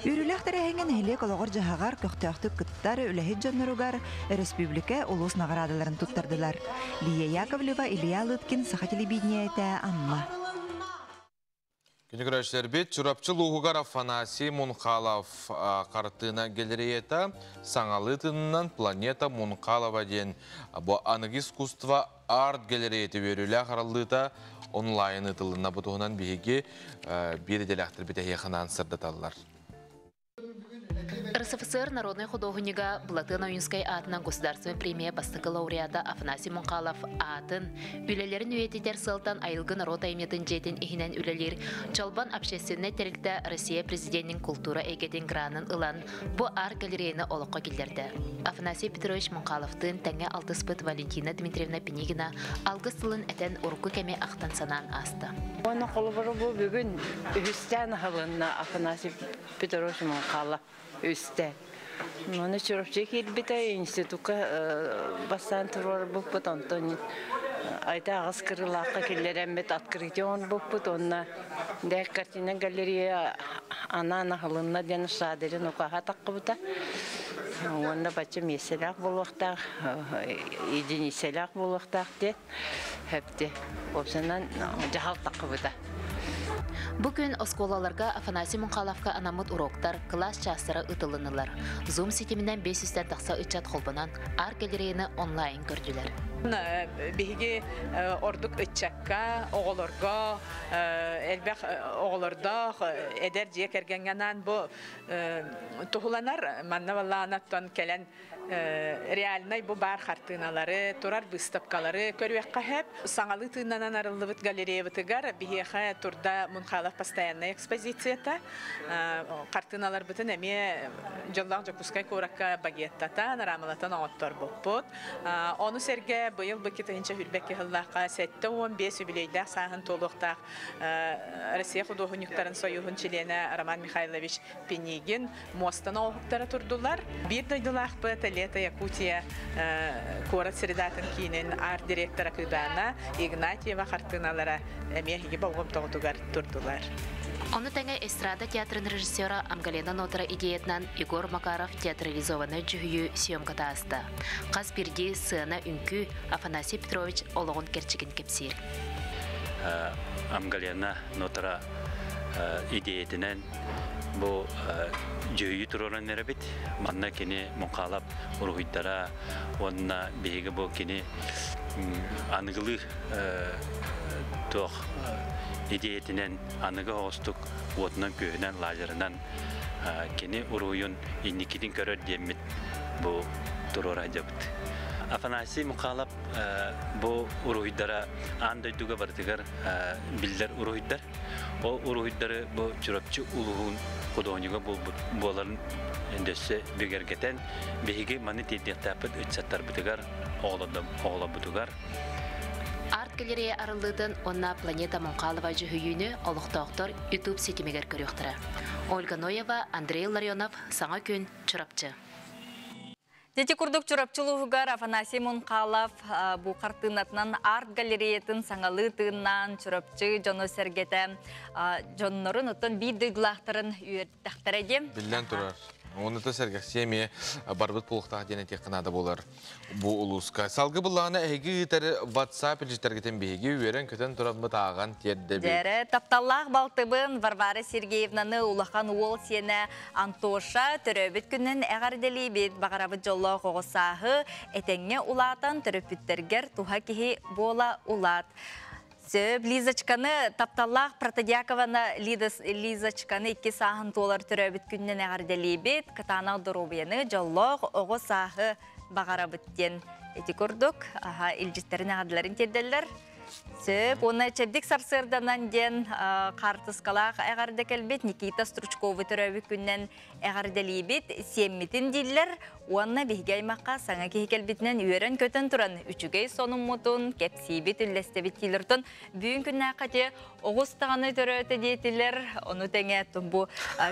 Үріләқтері әңген әлек олығыр жағағар көқтіяқтық күттары үләхет жаныруғар республика ұлыс нағарадыларын тұттардылар. Лия Яковлева, Илья Лыткин, Саха телевидение әті Амма.
Күні көрәшілер бет, Чурапчы Луғығар Афанасий Мунқалов қарттығына келерейеті саңалы тынынан Планета Мунқалова ден бұ анық искусства арт галереяты верілі қаралдыта онлайн ұтылына бұтығынан бейге бір деляқтыр біте еқынан сырдаталылар.
РСФСР народной художника Блатына Юнской атынан государственной премия бастығы лауреата Афанасий Мунқалов атын үлелерін өйететер сылтан айылғы народ айметін жетін ихінен үлелер Чалбан общественный терікті Россия президентінің культура егетін гранын ылан бұ ар галерейны олыққа келдерді. Афанасий Петрович Мунқаловтың тәңе алтыспыт Валентина Дмитриевна Пенигина алғы сылын әтен ұрқы кәме ақтан санан асты.
Оны қолыбыры бұл бүгін үстен ғылынна Афанасий Петрович Мунқалов üstte. Onu çorapçı kilbite institutka basan turor bukput onton ayta ağız kırılakka killeren bet atkırıcı bukput onna dek kartina galeriya ana halınna diyen şaderin okaha takkıbıta. Onda bacım yeselak bulukta, idin yeselak bulukta de hepti. Opsanan cahal takkıbıta.
Bugün oskolalarga Афанасий Мунқаловка анамыт уроктар, класс частары ытылынылар. Zoom сетиминен 500-тен тақса үтчат қолбанан ар галерейны онлайн көрділер.
Биһиги ордук ытчакка, оголорго, элбек оголордо эдер жие кергенганан бу тухуланар манна валлаанаттан келен реальный бу бар хартыналары, турар выставкалары көрүекка хеп саңалы тыыннан арылыбыт галерея бытыгар биһиэхэ турда Мунқалов постоянная экспозицията картыналар бытын эме жоллаң жокускай куракка багеттатан рамалатан оттор буппут ону серге быйыл быкитинче хүрбекке хыллакка 7-15 юбилейдах саһын толуктак Россия художниктарын союзун члены Роман Михайлович Пенигин мостан оғуктары турдулар. Бир дойдулакпы Лето Якутия город средатын кинен арт-директора Кыдана Игнатьева хартыналара эмехиги болгом тогутугар турдулар.
Оны тәңе эстрада театрын режиссера Амгалена Нотара идеятынан Егор Макаров театрализованы жүхүйі съемката асты. Қаз бірде сыны үнкі Афанасий Петрович олығын керчігін кепсер.
Амгалена Нотара идеятынан бұл жүхүйі тұрорын әрбет. Манна кені Мунқалов ұрғыттара, онына бейгі бұл кені анығылы тоқ идеятынан анығы оғыстық отынан күйінен лажырынан кені ұруйын инникетін көрір демет бұл тұрор ажабыд. Афанасий Мунқалов бұл ұруйдара андойдуға бардығар білдер ұруйдар. Ол ұруйдары бұл чурапчы ұлығын құдоңыға боларын өндесі бігергетен бейгі маны тейдектапыд үтсаттар бұдығар, оғла бұдығар.
Арт галерея арылдыдын онна Планета Мунқалова жүхүйіні олықтауқтар YouTube сетімегер көріқтірі. Ольга Ноева, Андрей Ларионов, Саңа күн, Чурапчы.
Дети курдук чурапчылугар Афанасий Мунқалов бу картынатынан арт галереятын саңалы тыыннан чурапчы жоно сергете жоннорун оттон бир дыйлактарын үйөрттактараде.
Билен турар. Оны да сәргәк семе барбыт полықтағы дене текінады болар бұл ұлысқа. Салғы бұлағына әйгі үтәрі WhatsApp елжітергетін бейгі үйерен көтен тұрабыт аған терді бей.
Дәрі, тапталлақ балтыбын Варвара Сергеевнаны улақан уол сені Антоша түрөбіт күннен әғарделі бет бағарабыт жолы қоғысағы әтәңе улатан түрөпіттергер туға кеге бола улат. Сөп Лизочканы тапталлах Протодякована Лизочканы 2 сағын толар түрәбіт күннен әғарделі бет, катана дұрубияны жоллоғ оғы сағы бағара біттен. Эти көрдік, илжеттерін әғадыларын терделер. Сөп, оны чәбдік сарсырданан ден қартысқалақ әғарды кәлбет, Никита Стручковы түрәбіт күннен әғарделі бет, семметін дейлер, Уанна бігеймаққа саңа кей кәлбетінен үйерен көтін тұран. Үчігей сонын мұтын, кәпсейбет үлләстебет кейліртін. Бүйін күнна қате оғыстағаны түрі өті дейтілер. Оны тәңе тұмбу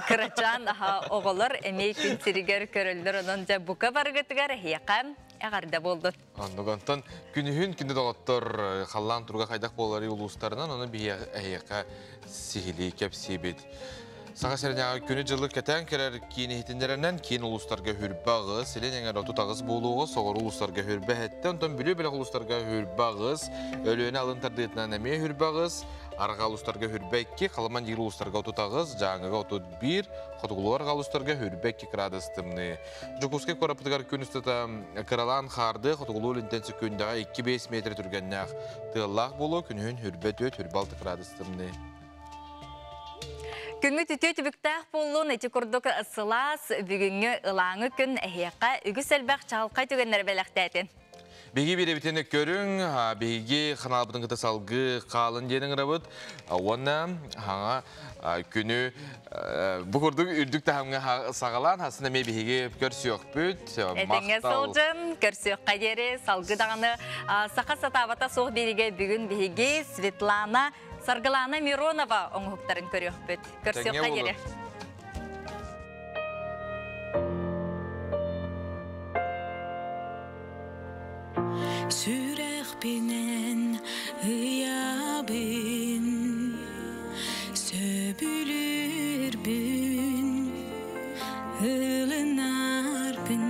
кырачан оғылыр, әмей күн сірігер көрілдір. Оның жа бұқа барғытығар әйеқам әғарда болды.
Анығантан күнігін күнді доғаттыр қалан тұрға қайдақ болары ұлыстарынан оны бей әйеқа сихили кәпсейбет. Саға сәрінеға күні жылы кәтән керер кейін ехетіндерінен кейін ұлыстарға хүрбағы, селен еңер отутағыз болуғы, соғыр ұлыстарға хүрбә әттен, тон бүлі-білі ұлыстарға хүрбағыз, өліөне алын тардығытынан әме хүрбағыз, Арга улустарга хүрбекки, қаламан ел улустарга отутағыз, жаңыға отут бір, қотығылуар ғалустарга хүрбекки градустымны. Жукуске корапытығар күністіта кыралан қарды қотығылуыл интенсі күндағы 2-5 метр түргеннәқ тығыллақ болу күнігін хүрбет өт хүрбалты градустымны.
Күнгі түтө түбіктәқ болуын әті күрдік ысылас бүгінгі ылаңы күн әйеққа үгіс әлбәқ чалқай түгенлер бәліқтәтін.
Беги беребитені көрің, беги қаналбытын қыты салғы қалын денің рабыт. Оны күні бұқырдың үрдік тағымға сағалан, асында ме беги көрсіоқ бүт.
Әтіңе солжын, көрсіоқ қадері, салғы дағаны сақа сатабата соқ береге бүгін беги Светлана Саргалана Миронова оңғықтарын көріоқ бүт. Көрсіоқ қадері.
Sürek binen hıyabın söbülür bün hılınar bün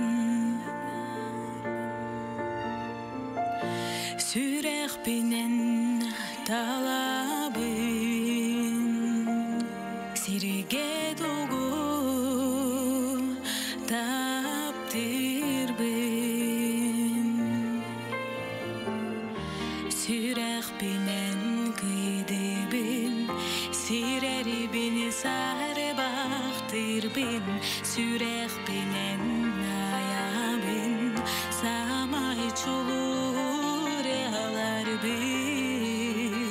Sürek binen talabın sirge dogu taptır Sürek binen kıydı bin, sireri bini sarı baktır bin. Sürek binen aya bin, samay çolur yalar bin.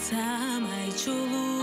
Samay çolur